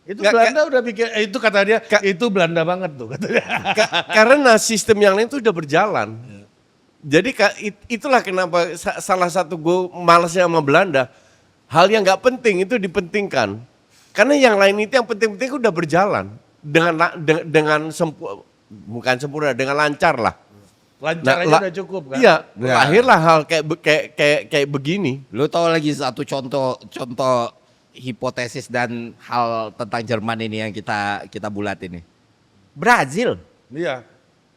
Itu Nggak, Belanda udah pikir, itu kata dia, itu Belanda banget tuh kata dia. Karena sistem yang lain itu udah berjalan. Jadi itulah kenapa salah satu gue malasnya sama Belanda. Hal yang nggak penting itu dipentingkan. Karena yang lain itu yang penting-penting udah berjalan dengan bukan sempurna, dengan lancar lah. Lancar aja udah cukup kan. Iya, lahirlah hal kayak begini. lu tahu lagi satu contoh hipotesis dan hal tentang Jerman ini yang kita bulat ini. Brazil Iya,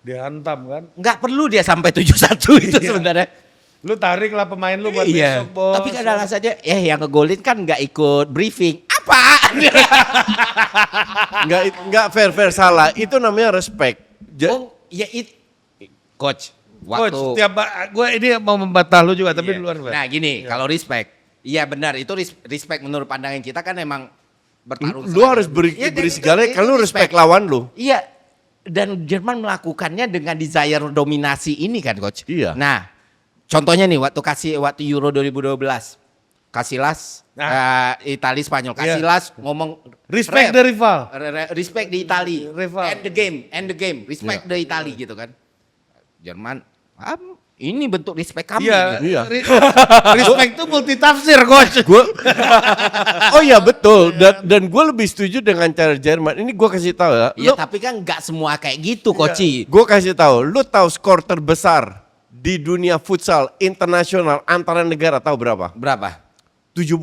dihantam kan. nggak perlu dia sampai 7-1 itu sebenarnya. Lu tarik lah pemain lu buat Iya. besok bos. Tapi kan alasannya yang ngegolin kan nggak ikut briefing. Apa? Nggak fair salah. Itu namanya respect. Oh, ya coach. Coach, Waktu gue ini mau membantah lu juga tapi Iya. duluan Fer. Nah gini, kalau respect, iya benar itu respect menurut pandangan kita kan emang bertarung. Lu harus beri segala kalau lu respect lawan lu. Iya, dan Jerman melakukannya dengan desire dominasi ini kan coach. Iya. Nah, contohnya nih waktu Euro 2012, Casillas, Italia Spanyol, Iya. Casillas ngomong Respect the rival. respect di Italia, Rival. end the game, respect the Italia gitu kan. Jerman, ini bentuk respect kami. Iya. gitu. Iya. Respect itu multi tafsir coach. Oh iya betul. Dan gue lebih setuju dengan cara Jerman. Ini gue kasih tahu ya. Ya tapi kan nggak semua kayak gitu, Koci. Gue kasih tahu. Lu tahu skor terbesar di dunia futsal internasional antara negara tahu berapa? Berapa? 70.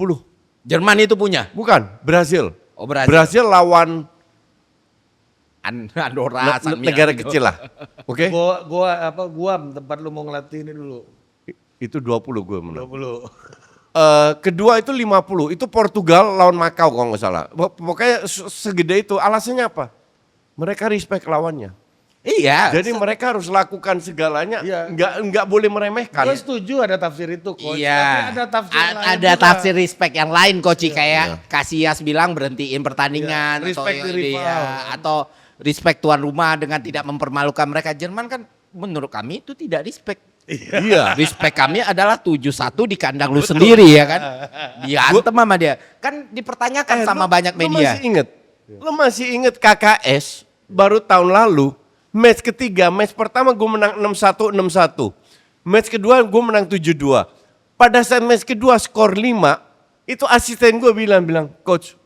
Jerman itu punya. Bukan, Brasil. Oh, Brasil. Brasil lawan Andorra, San negara Marino. kecil lah. Oke? Guam tempat lu mau ngelatih ini dulu. Itu 20 gue menang. 20. Kedua itu 50. Itu Portugal lawan Makau kalau nggak salah. Pokoknya segede itu. Alasannya apa? Mereka respect lawannya. Iya. Jadi mereka harus lakukan segalanya, Iya. nggak boleh meremehkan. Gue setuju ada tafsir itu, Coach. Iya. Tapi ada tafsir lain ada juga. tafsir respect yang lain Coach, kayak Casillas bilang berhentiin pertandingan Iya, respect atau di rival. atau respect tuan rumah dengan tidak mempermalukan mereka. Jerman kan menurut kami itu tidak respect. Iya. Respect kami adalah 7-1 di kandang lu sendiri ya kan. Diantem sama dia. Kan dipertanyakan sama banyak media. Lu masih inget KKS baru tahun lalu match ketiga, match pertama gue menang 6-1 6-1. Match kedua gue menang 7-2. Pada saat match kedua skor 5, itu asisten gue bilang, coach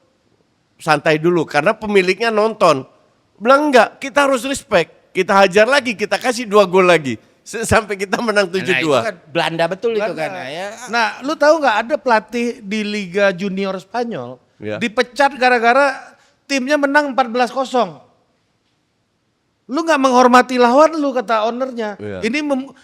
santai dulu karena pemiliknya nonton. Bilang enggak, kita harus respect. Kita hajar lagi, kita kasih 2 gol lagi. Sampai kita menang 7-2. Nah, itu kan Belanda betul itu kan. Ya. Nah, lu tahu nggak ada pelatih di Liga Junior Spanyol Ya. dipecat gara-gara timnya menang 14-0. Lu nggak menghormati lawan lu, kata ownernya. Ya.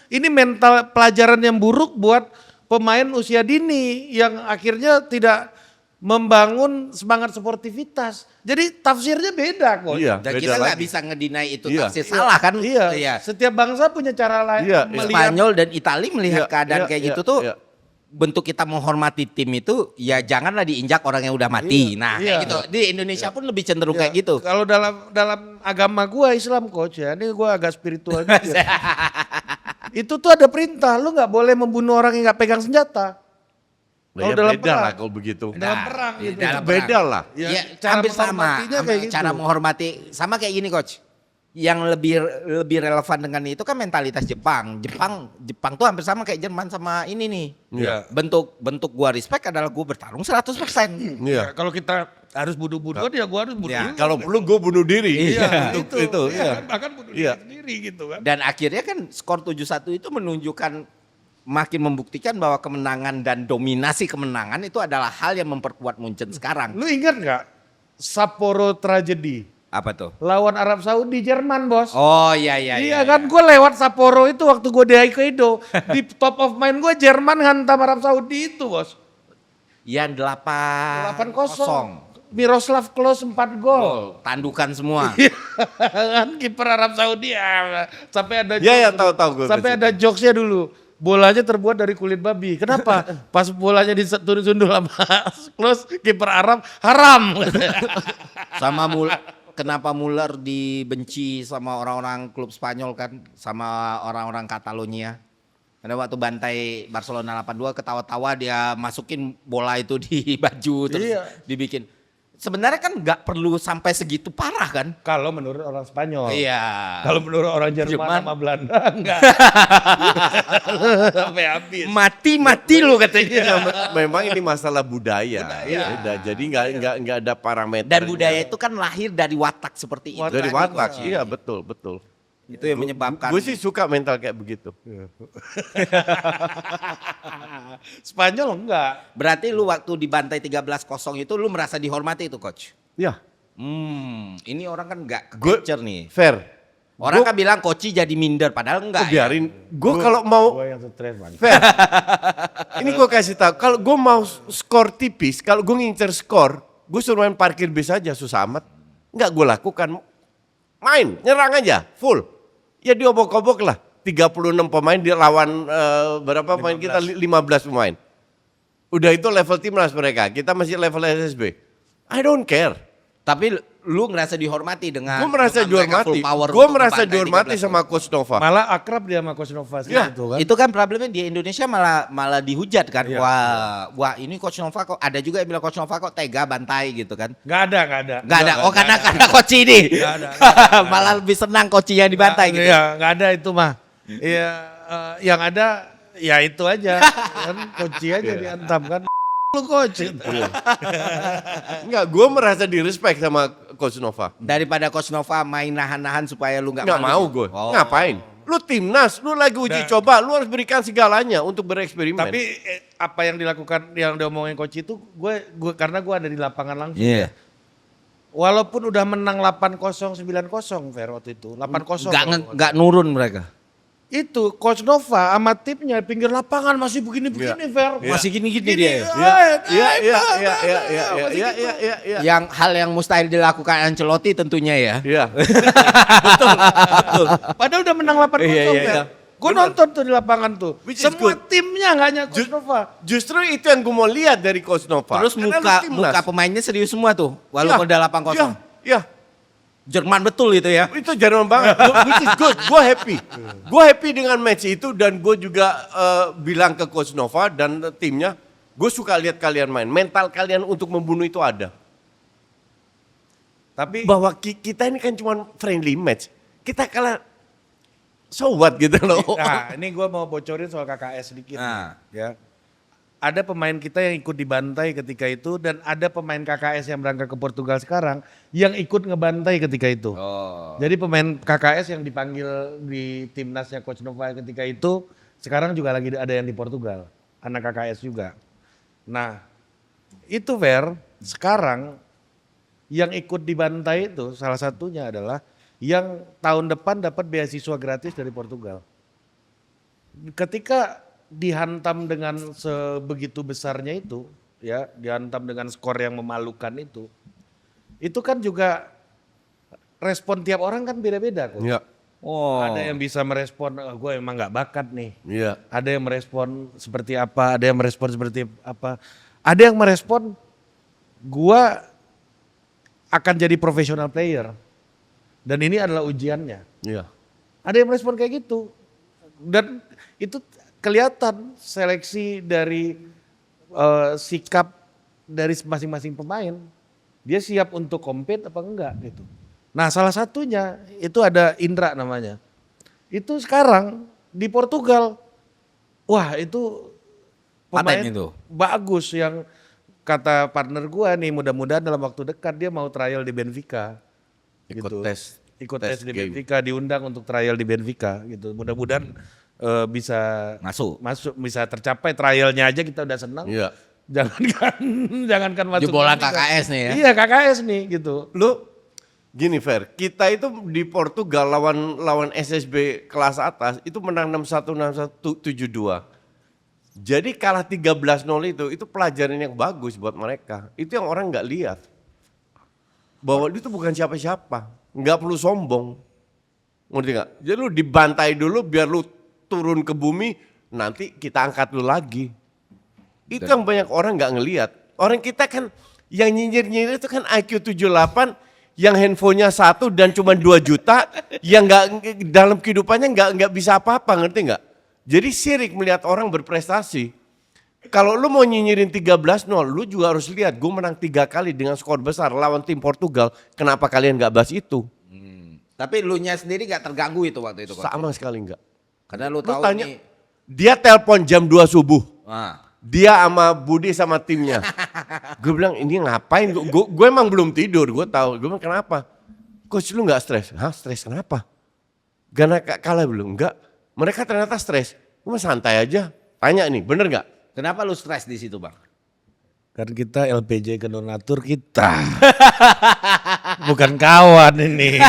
Ini mental pelajaran yang buruk buat pemain usia dini yang akhirnya tidak membangun semangat sportivitas. Jadi tafsirnya beda kok. Iya, Dan beda kita nggak lagi. bisa ngedinai itu Iya. tafsir salah kan. Iya. Setiap bangsa punya cara lain Iya, iya. melihat. Spanyol dan Italia melihat Iya, keadaan iya, kayak iya, gitu tuh iya. bentuk kita menghormati tim itu ya janganlah diinjak orang yang udah mati. Nah, iya. kayak gitu. Di Indonesia pun lebih cenderung Ya, kayak gitu. Kalau dalam agama gua Islam, Coach, ya, ini gua agak spiritual gitu. Itu tuh ada perintah, lu nggak boleh membunuh orang yang nggak pegang senjata. Kalau Ya, dalam beda perang. lah kalau begitu. Dalam perang gitu. dalam Beda perang. lah. Ya, Ya, cara hampir sama. menghormatinya kayak gitu. Cara menghormati sama kayak gini coach. Yang lebih relevan dengan itu kan mentalitas Jepang. Jepang tuh hampir sama kayak Jerman sama ini nih. Iya. Bentuk gua respect adalah gua bertarung 100%. Iya. Ya, kalau kita harus bunuh-bunuh dia, gua harus bunuh. Ya, juga. Kalau perlu gue bunuh diri. Iya, itu. Iya, Iya. kan, bahkan bunuh Iya. diri sendiri gitu kan. Dan akhirnya kan skor 7-1 itu menunjukkan makin membuktikan bahwa kemenangan dan dominasi kemenangan itu adalah hal yang memperkuat Munchen sekarang. Lu ingat nggak Sapporo tragedi Apa tuh? lawan Arab Saudi Jerman, Bos? Oh iya iya. Iya kan, gue lewat Sapporo itu waktu gue di Hokkaido. Di top of mind gue Jerman hantam Arab Saudi itu, Bos. Yang 8-0. 8-0. Miroslav Klose 4 gol. Tandukan semua. Kan kiper Arab Saudi ya. Sampai ada Iya, tahu gue. sampai ada jokesnya dulu. Bolanya terbuat dari kulit babi. Kenapa? Pas bolanya disundul sama Klose, kiper Arab haram. Sama kenapa Muller dibenci sama orang-orang klub Spanyol kan, sama orang-orang Catalonia. Karena waktu bantai Barcelona 8-2 ketawa-tawa dia masukin bola itu di baju terus Iya. dibikin. Sebenarnya kan nggak perlu sampai segitu parah kan? Kalau menurut orang Spanyol. Iya. Kalau menurut orang Jerman Jerman. sama Belanda enggak. Sampai habis. Mati lu katanya. Ya, memang ini masalah budaya. Beda. Jadi nggak ada parameter. Dan budaya itu kan lahir dari watak seperti itu. dari watak. Iya, betul. Itu yang menyebabkan. Gue sih suka mental kayak begitu. Spanyol enggak. Berarti lu waktu dibantai 13-0 itu lu merasa dihormati itu coach? Ya, Ini orang kan nggak Gue- ke-capture nih. fair. Orang kan bilang Koci jadi minder padahal enggak. Ya. Biarin. Gue kalau mau Gue yang stres, man. fair. Ini gue kasih tahu. Kalau gue mau skor tipis, kalau gue ngincer skor, gue suruh main parkir bis aja susah amat. Nggak gue lakukan. Main, nyerang aja, full. Ya diobok-obok lah. 36 pemain di lawan berapa pemain kita? 15 pemain. Udah itu level timnas mereka. Kita masih level SSB. I don't care. Tapi lu ngerasa dihormati dengan Gue merasa dengan mereka dihormati. full power Gue untuk merasa membantai dihormati 13. sama Coach Nova. Malah akrab dia sama Coach Nova Ya, gitu kan. Itu kan problemnya di Indonesia malah dihujat kan. Iya. Wah ini Coach Nova kok ada juga yang bilang Coach Nova kok tega bantai gitu kan. Enggak ada. Enggak ada. Oh karena Coach ini. ada. Malah lebih senang Coach yang dibantai gitu. Iya, enggak ada itu mah. Iya, yang ada ya itu aja. Kan Coach aja diantam kan. Lu Coach. Enggak, gue merasa di-respect sama Coach Nova. Daripada Coach Nova main nahan-nahan supaya lu nggak Nggak malu. mau gue. Oh. Ngapain? Lu timnas, lu lagi uji coba, lu harus berikan segalanya untuk bereksperimen. Tapi apa yang dilakukan, yang diomongin Coach itu, gue karena gue ada di lapangan langsung. Iya. Walaupun udah menang 8-0, 9-0 Fer waktu itu. 8-0. Nggak nurun mereka. itu Coach Nova sama timnya pinggir lapangan masih begini-begini, Fer. Masih gini-gini dia. Iya. Yang hal yang mustahil dilakukan Ancelotti tentunya ya. Iya. Betul. Padahal udah menang 8-0, Fer. Gue nonton tuh di lapangan tuh. Which is Semua good. timnya nggak hanya Coach Nova. Justru itu yang gue mau lihat dari Coach Nova. Terus Karena lu timnas. muka pemainnya serius semua tuh, walaupun udah 8-0. Iya. Jerman betul itu ya. Itu Jerman banget, which is good. Gue happy. Gue happy dengan match itu dan gue juga bilang ke Coach Nova dan timnya, gue suka lihat kalian main. Mental kalian untuk membunuh itu ada. Tapi Bahwa kita ini kan cuma friendly match. Kita kalah, so what gitu loh. nah, ini gue mau bocorin soal KKS sedikit. Nah. Ya. Ada pemain kita yang ikut dibantai ketika itu dan ada pemain KKS yang berangkat ke Portugal sekarang yang ikut ngebantai ketika itu. Oh. Jadi pemain KKS yang dipanggil di timnasnya Coach Nova ketika itu sekarang juga lagi ada yang di Portugal, anak KKS juga. Nah, itu Ver, sekarang yang ikut dibantai itu salah satunya adalah yang tahun depan dapat beasiswa gratis dari Portugal. Ketika dihantam dengan sebegitu besarnya itu, ya, dihantam dengan skor yang memalukan itu kan juga respon tiap orang kan beda-beda kok. Iya. Oh. Ada yang bisa merespon, gue emang nggak bakat nih. Iya. Ada yang merespon seperti apa, ada yang merespon seperti apa. Ada yang merespon, gue akan jadi professional player. Dan ini adalah ujiannya. Iya. Ada yang merespon kayak gitu. Dan itu kelihatan seleksi dari sikap dari masing-masing pemain. Dia siap untuk compete apa enggak gitu. Nah salah satunya itu ada Indra namanya. Itu sekarang di Portugal. Wah itu pemain Paten itu. bagus yang kata partner gua nih mudah-mudahan dalam waktu dekat dia mau trial di Benfica. Ikut tes. Ikut tes tes di game. Benfica, diundang untuk trial di Benfica gitu. Mudah-mudahan bisa Masuk. bisa tercapai trialnya aja kita udah senang. Iya. Jangankan masuk Jebolan Benfica. KKS nih ya. Iya KKS nih gitu. Lu gini Fer, kita itu di Portugal lawan SSB kelas atas itu menang 6-1, 6-1, 7-2. Jadi kalah 13-0 itu pelajaran yang bagus buat mereka. Itu yang orang nggak lihat. Bahwa itu bukan siapa-siapa, nggak perlu sombong. Ngerti nggak? Jadi lu dibantai dulu biar lu turun ke bumi, nanti kita angkat lu lagi. Itu yang banyak orang nggak ngelihat. Orang kita kan yang nyinyir-nyinyir itu kan IQ 78, yang handphonenya 1 dan cuma 2 juta, yang nggak dalam kehidupannya nggak bisa apa-apa, ngerti nggak? Jadi sirik melihat orang berprestasi. Kalau lu mau nyinyirin 13-0, lu juga harus lihat gue menang 3 kali dengan skor besar lawan tim Portugal. Kenapa kalian nggak bahas itu? Tapi lu nya sendiri gak terganggu itu waktu itu, Coach? Sama sekali nggak. Karena lu Lu tahu tanya, nih. dia telepon jam 2 subuh. Wah. Dia sama Budi sama timnya. Gue bilang ini ngapain? Gue emang belum tidur, gue tahu. Gue bilang kenapa? Coach lu nggak stres? Hah, stres kenapa? Karena kalah belum? Enggak. Mereka ternyata stres. Gue santai aja. Tanya nih, bener nggak? Kenapa lu stres di situ, Bang? Kan kita LPJ ke donatur kita. Bukan kawan ini.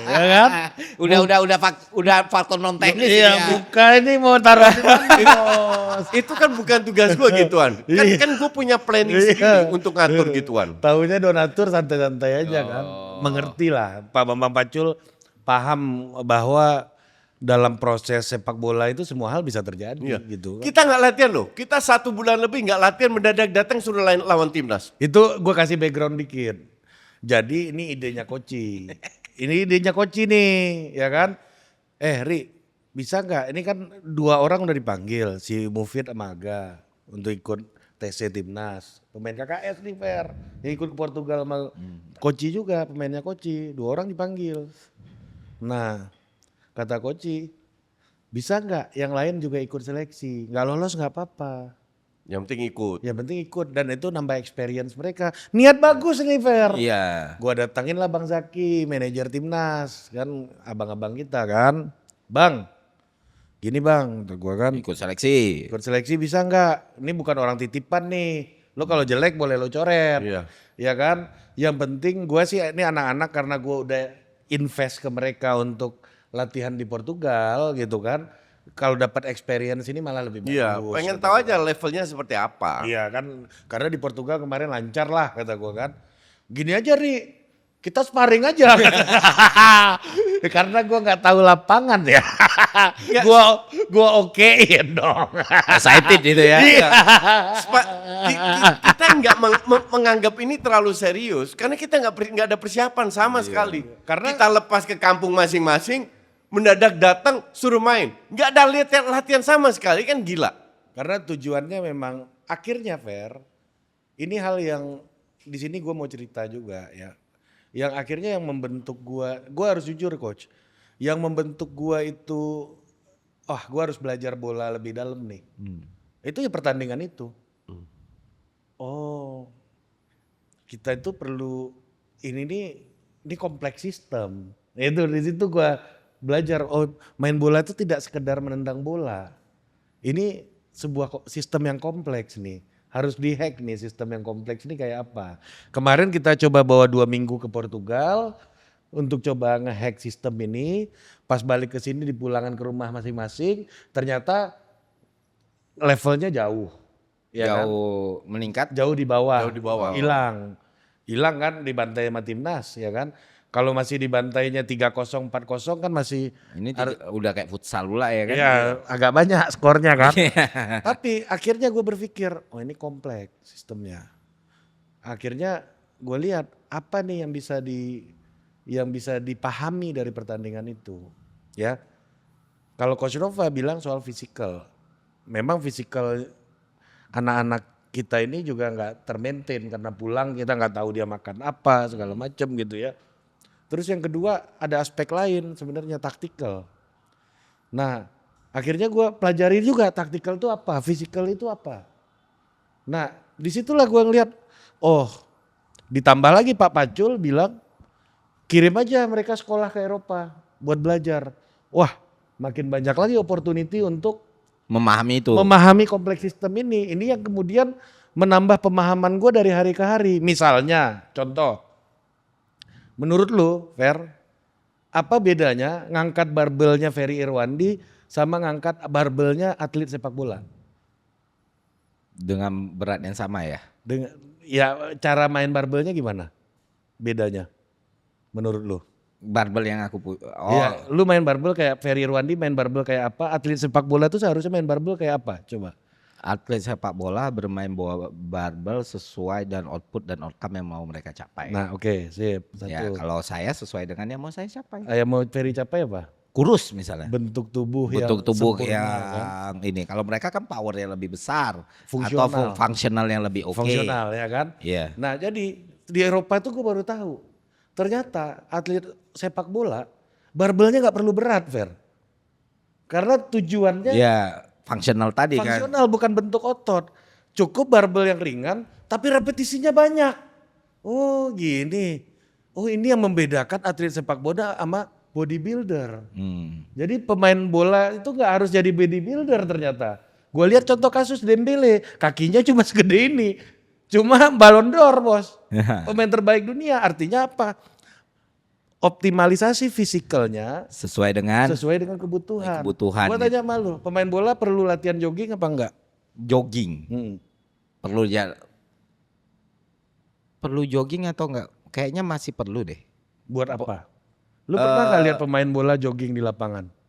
Ya kan? Udah faktor non teknis Iya, ya. bukan ini mau taruh di mana, Bos? Itu kan bukan tugas gue gituan. Kan gue punya planning sendiri untuk ngatur gituan. Tahunya donatur santai-santai aja kan. Mengerti lah. Pak Bambang Pacul paham bahwa dalam proses sepak bola itu semua hal bisa terjadi gitu. Kita nggak latihan loh. Kita 1 bulan lebih nggak latihan, mendadak datang suruh lawan timnas. Itu gue kasih background dikit. Jadi ini idenya Koci. Ini idenya Koci nih, ya kan? Ri, bisa nggak? Ini kan 2 orang udah dipanggil, si Mufid sama Aga untuk ikut TC timnas. Pemain KKS nih Fer, yang ikut ke Portugal sama Koci juga, pemainnya Koci. 2 orang dipanggil. Nah, kata Koci, bisa nggak yang lain juga ikut seleksi? Nggak lolos nggak apa-apa. Yang penting ikut. Yang penting ikut dan itu nambah experience mereka. Niat bagus nih Fer. Iya. Gua datangin lah Bang Zaki, manajer timnas, kan abang-abang kita kan. Bang, gini bang, kata gua kan. Ikut seleksi. Ikut seleksi bisa nggak? Ini bukan orang titipan nih. Lo kalau jelek boleh lo coret. Iya. Ya kan? Yang penting gua sih ini anak-anak karena gua udah invest ke mereka untuk latihan di Portugal gitu kan. Kalau dapat experience ini malah lebih bagus. Iya, pengen tahu aja levelnya seperti apa. Iya kan, karena di Portugal kemarin lancar lah kata gue kan. Gini aja Ri, kita sparring aja. Karena gue nggak tahu lapangan ya. Gue okein dong. Excited itu ya. Iya. Kita nggak menganggap ini terlalu serius karena kita nggak ada persiapan sama sekali. Karena kita lepas ke kampung masing-masing, mendadak datang suruh main, nggak ada latihan sama sekali, kan gila. Karena tujuannya memang akhirnya Fer, ini hal yang di sini gue mau cerita juga ya. Yang akhirnya yang membentuk gue harus jujur coach, yang membentuk gue itu, gue harus belajar bola lebih dalam nih. Itu ya pertandingan itu. Oh, kita itu perlu ini kompleks sistem. Itu di situ gue belajar. Oh, main bola itu tidak sekedar menendang bola. Ini sebuah sistem yang kompleks nih. Harus dihack nih sistem yang kompleks ini kayak apa. Kemarin kita coba bawa 2 minggu ke Portugal untuk coba ngehack sistem ini. Pas balik ke sini di pulangan ke rumah masing-masing, ternyata levelnya jauh. Ya Jauh kan? Meningkat? Jauh di bawah. Jauh di bawah. Hilang kan dibantai sama timnas ya kan. Kalau masih dibantainya 3-0, 4-0 kan masih. Ini udah kayak futsal pula ya kan? Ya agak banyak skornya kan. Tapi akhirnya gue berpikir, oh ini kompleks sistemnya. Akhirnya gue lihat apa nih yang bisa dipahami dari pertandingan itu. Ya, kalau Coach Nova bilang soal fisikal, memang fisikal anak-anak kita ini juga nggak termaintain karena pulang kita nggak tahu dia makan apa segala macam gitu ya. Terus yang kedua ada aspek lain sebenarnya taktikal. Nah akhirnya gue pelajari juga taktikal itu apa, fisikal itu apa. Nah disitulah gue ngeliat, oh ditambah lagi Pak Pacul bilang kirim aja mereka sekolah ke Eropa buat belajar. Wah makin banyak lagi opportunity untuk memahami itu. Memahami kompleks sistem ini. Ini yang kemudian menambah pemahaman gue dari hari ke hari. Misalnya contoh. Menurut lu, Fer, apa bedanya ngangkat barbelnya Ferry Irwandi sama ngangkat barbelnya atlet sepak bola? Dengan berat yang sama ya? Ya cara main barbelnya gimana? Bedanya menurut lu? Barbel yang aku Ya, lu main barbel kayak Ferry Irwandi main barbel kayak apa? Atlet sepak bola tuh seharusnya main barbel kayak apa? Coba. Atlet sepak bola bermain bola barbel sesuai dan output dan outcome yang mau mereka capai. Nah oke, sip. Satu. Ya kalau saya sesuai dengan yang mau saya capai. Yang mau Ferry capai apa? Kurus misalnya. Bentuk tubuh sempurna, yang kan? Ini. Kalau mereka kan powernya lebih besar. Fungsional. Atau fungsional yang lebih oke. Fungsional ya kan? Iya. Nah jadi di Eropa itu gue baru tahu. Ternyata atlet sepak bola barbelnya gak perlu berat Fer. Karena tujuannya. Ya fungsional tadi kan. Fungsional bukan bentuk otot. Cukup barbel yang ringan tapi repetisinya banyak. Oh gini. Oh ini yang membedakan atlet sepak bola sama bodybuilder. Jadi pemain bola itu gak harus jadi bodybuilder ternyata. Gue lihat contoh kasus Dembele, kakinya cuma segede ini. Cuma Ballon d'Or bos. Pemain terbaik dunia, artinya apa? Optimalisasi fisikalnya sesuai dengan kebutuhan. Kebutuhan. Gue tanya sama lu, pemain bola perlu latihan jogging apa enggak? Jogging. Perlu jogging atau enggak? Kayaknya masih perlu deh. Buat apa? Lu pernah gak lihat pemain bola jogging di lapangan?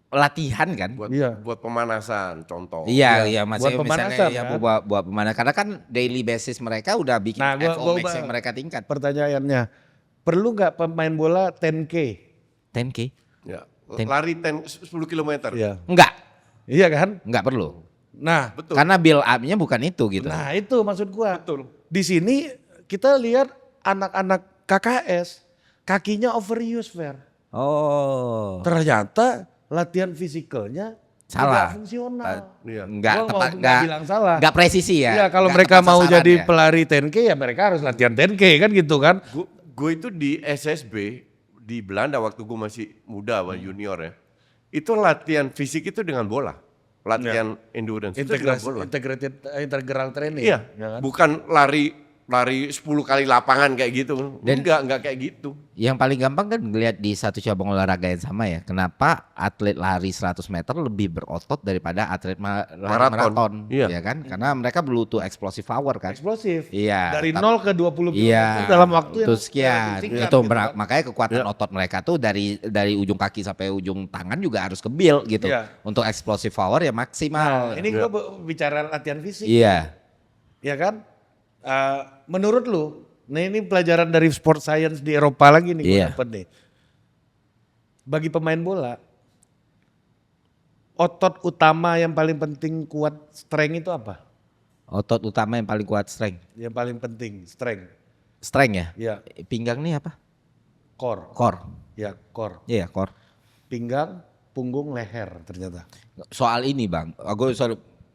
Latihan kan? Buat pemanasan contoh. Iya, masih buat pemanasan, misalnya kan? buat pemanasan. Karena kan daily basis mereka udah bikin FOMAX yang mereka tingkat. Pertanyaannya, perlu gak pemain bola 10K? 10K? Ya. Lari 10 km. Iya. Enggak. Iya kan? Enggak perlu. Nah, betul. Karena build up-nya bukan itu gitu. Nah itu maksud gua. Betul. Di sini kita lihat anak-anak KKS kakinya overuse Fer. Oh. Ternyata latihan fisikalnya Salah. tidak fungsional. Enggak Gua tepat, nggak bilang salah. enggak presisi ya. Iya kalau Nggak mereka tepat mau sasaran jadi ya. pelari 10K ya mereka harus latihan 10K kan gitu kan. Gue itu di SSB di Belanda waktu gue masih muda, junior ya. Itu latihan fisik itu dengan bola. Latihan endurance itu dengan bola. Integrated integral training. Iya, ya kan? bukan lari lari 10 kali lapangan kayak gitu. Dan enggak kayak gitu. Yang paling gampang kan ngelihat di satu cabang olahraga yang sama ya. Kenapa atlet lari 100 meter lebih berotot daripada atlet maraton? Iya. Ya kan? Karena mereka butuh explosive power kan. Eksplosif. Iya. Dari 0 ke 20 Iya. dalam waktu yang sekian. singkat Itu gitu kan. makanya kekuatan otot mereka tuh dari ujung kaki sampai ujung tangan juga harus kebil gitu. Iya. Untuk explosive power ya maksimal. Ini gue bicara latihan fisik. Iya. Ya kan? Menurut lu, ini pelajaran dari sport science di Eropa lagi nih gue Iya. dapet nih. Bagi pemain bola, otot utama yang paling penting kuat strength itu apa? Otot utama yang paling kuat strength. Yang paling penting strength. Strength ya? Ya, Pinggang nih apa? core. Core. Ya, core. Iya, core. Pinggang, punggung, leher ternyata. Soal ini bang,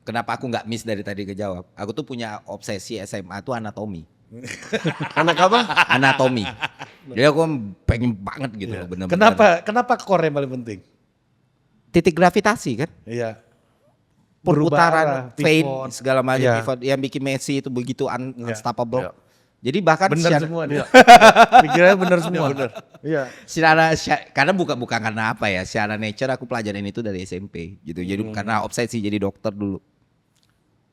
kenapa aku nggak miss dari tadi kejawab? Aku tuh punya obsesi SMA tuh anatomi. Anak apa? Anatomi. Jadi aku pengen banget gitu loh bener-bener. Kenapa core yang paling penting? Titik gravitasi kan? Iya. Perputaran, vein, pivot. segala macam Iya. pivot. Yang bikin Messi itu begitu unstoppable. Iya. Jadi bahkan Bener semua nih. Pikirannya bener semua. Iya. karena bukan karena apa ya, secara nature aku pelajarin itu dari SMP gitu. Jadi karena obsesi jadi dokter dulu.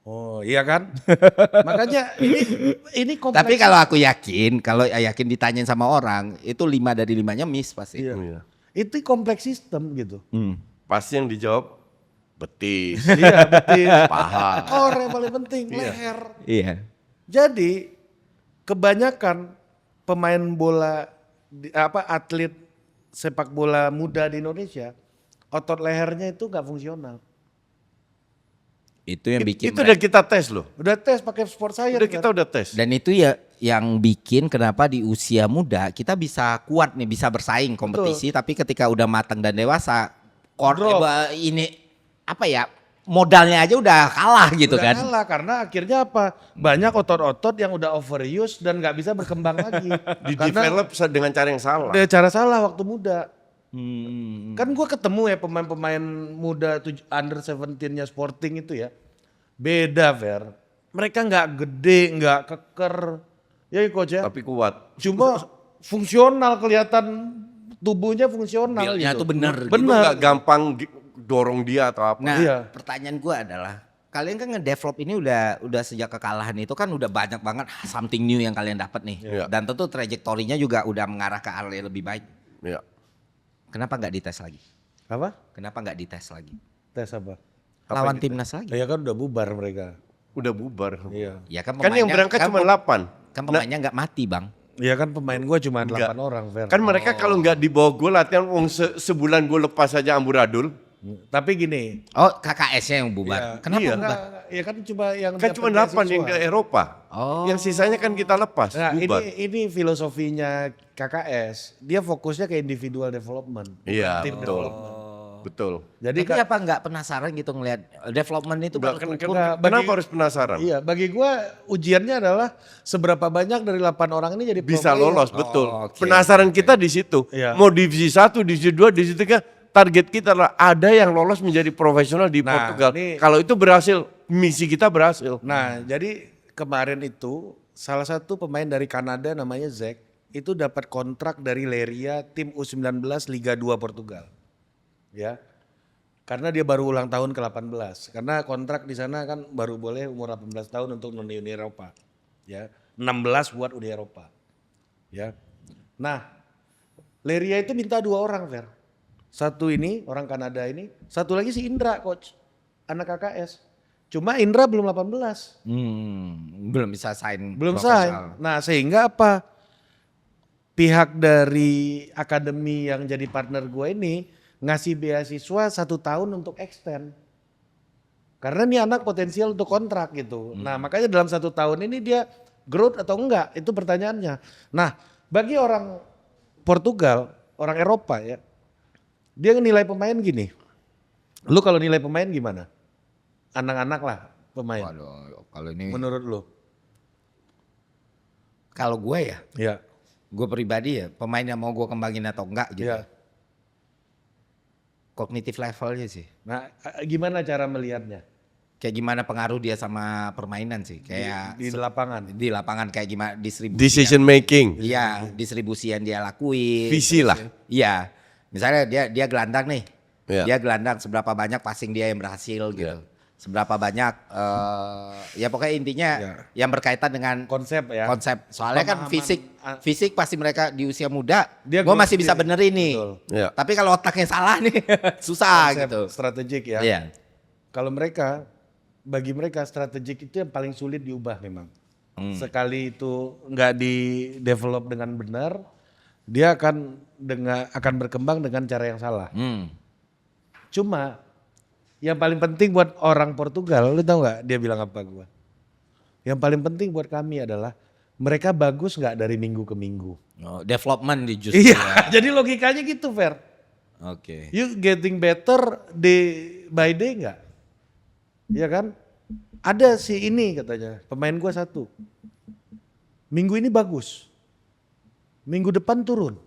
Oh iya kan? Makanya ini kompleks. Tapi kalau aku yakin ditanyain sama orang, itu 5 dari 5-nya miss pasti. Iya. Itu kompleks sistem gitu. Pasti yang dijawab betis, Iya betul. paha. Core yang paling penting, leher. Iya. Jadi kebanyakan pemain bola atlet sepak bola muda di Indonesia otot lehernya itu nggak fungsional. Itu yang bikin Itu udah kita tes loh. Udah tes pakai sport science. Kita udah tes. dan itu ya yang bikin kenapa di usia muda kita bisa kuat nih, bisa bersaing kompetisi, tapi ketika udah matang dan dewasa Drop. ini apa ya, modalnya aja udah kalah gitu Udah kan. kalah karena akhirnya apa? Banyak otot-otot yang udah overuse dan nggak bisa berkembang lagi. Di Karena develop dengan cara yang salah. ada cara salah waktu muda. Hmm. Kan gue ketemu ya pemain-pemain muda under 17-nya Sporting itu ya. Beda Fer. Mereka nggak gede, nggak keker. Ya coach ya. Tapi kuat. Cuma fungsional, kelihatan tubuhnya fungsional Build-nya gitu. tuh bener. Itu Bener. nggak gampang dorong dia atau apa. Nah, Iya. pertanyaan gua adalah kalian kan ngedevelop ini udah sejak kekalahan itu kan udah banyak banget something new yang kalian dapat nih. Iya. Dan tentu trajektorinya juga udah mengarah ke arah yang lebih baik. Ya. Kenapa nggak dites lagi? Apa? Kenapa nggak dites lagi? Tes apa? Lawan timnas lagi. Ya kan udah bubar mereka. Udah bubar. Iya. Ya kan Kan yang berangkat cuma 8. Kan pemainnya nggak mati bang. Iya kan pemain gue cuma 8 Enggak. orang Fer. Kan mereka kalau nggak dibawa gue latihan sebulan gue lepas aja amburadul. Tapi gini. Oh KKS-nya yang bubar. Ya, Kenapa iya. bubar? Ya kan cuma yang Kan dapat cuma 8 yang beasiswa. ke Eropa. Oh. Yang sisanya kan kita lepas, Nah bubar. ini filosofinya KKS. Dia fokusnya ke individual development. Iya, Tim betul. development. Betul. Jadi Tapi apa nggak penasaran gitu ngelihat development itu Nggak, baru Enggak, kenapa harus penasaran? Iya, bagi gua ujiannya adalah seberapa banyak dari 8 orang ini jadi pro Bisa player. lolos, betul. oke. Penasaran kita di situ. Iya. Mau divisi 1, divisi 2, divisi 3, target kita adalah ada yang lolos menjadi profesional di Nah, Portugal. ini- Kalau itu berhasil, misi kita berhasil. Nah, jadi kemarin itu salah satu pemain dari Kanada namanya Zek itu dapat kontrak dari Leiria tim U19 Liga 2 Portugal. Ya. Karena dia baru ulang tahun ke-18. Karena kontrak di sana kan baru boleh umur 18 tahun untuk Uni Eropa. Ya. 16 buat Uni Eropa. Ya. Nah, Leiria itu minta 2 orang, Fer. Satu ini orang Kanada ini, satu lagi si Indra, coach. Anak KKS. Cuma Indra belum 18. belum bisa sign. Belum profesional. sign. Nah, sehingga apa? Pihak dari akademi yang jadi partner gue ini ngasih beasiswa 1 tahun untuk extend. Karena ini anak potensial untuk kontrak gitu. Nah, makanya dalam 1 tahun ini dia growth atau enggak? Itu pertanyaannya. Nah, bagi orang Portugal, orang Eropa ya, dia nilai pemain gini. Lu kalau nilai pemain gimana? Anak-anak lah pemain. Waduh, kalau ini Menurut lu? kalau gue ya, Ya. gue pribadi ya, pemain yang mau gue kembangin atau enggak gitu. Ya. Kognitif levelnya sih. Nah, gimana cara melihatnya? kayak gimana pengaruh dia sama permainan sih, kayak di lapangan. Di lapangan kayak gimana distribusi. Decision making. Iya, distribusi yang dia lakuin. Visi lah. Iya. Misalnya dia gelandang nih. Iya. Dia gelandang seberapa banyak passing dia yang berhasil gitu. Iya. Seberapa banyak ya pokoknya intinya yang berkaitan dengan Konsep ya. konsep. Soalnya kan Pemahaman. fisik pasti mereka di usia muda Dia gue masih growth bisa sendiri. benerin nih. Betul. Iya. Tapi kalau otaknya salah nih susah Konsep gitu. strategik ya. Iya. Kalau bagi mereka strategik itu yang paling sulit diubah memang. Sekali itu nggak di develop dengan benar, dia akan berkembang dengan cara yang salah. Cuma yang paling penting buat orang Portugal, lu tahu nggak dia bilang apa gua? Yang paling penting buat kami adalah mereka bagus nggak dari minggu ke minggu. Oh, development di justru. Iya, Ya. jadi logikanya gitu, Fer. Oke. You getting better day by day nggak? Iya kan? Ada si ini katanya, pemain gua satu. Minggu ini bagus. Minggu depan turun.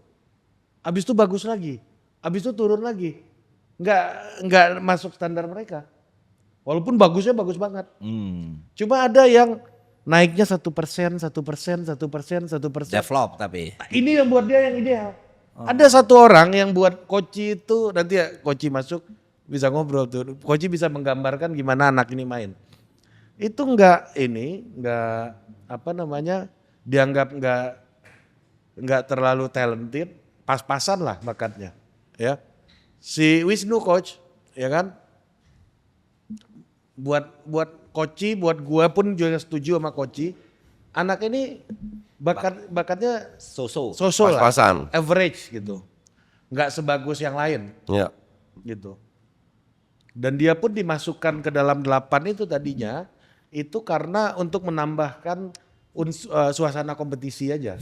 Abis itu bagus lagi. Abis itu turun lagi. Nggak masuk standar mereka. Walaupun bagusnya bagus banget. Cuma ada yang naiknya 1%, 1%, 1%, 1%. Develop tapi. Ini yang buat dia yang ideal. Ada satu orang yang buat Koci itu, nanti ya Koci masuk bisa ngobrol tuh. Koci bisa menggambarkan gimana anak ini main. Itu dianggap nggak terlalu talented, pas-pasan lah bakatnya. Ya. Si Wisnu coach, ya kan? Buat Koci, buat gua pun juga setuju sama Koci. Anak ini bakatnya So-so. lah, Pas-pasan. average gitu. Nggak sebagus yang lain Ya. gitu. Dan dia pun dimasukkan ke dalam 8 itu tadinya, itu karena untuk menambahkan suasana kompetisi aja.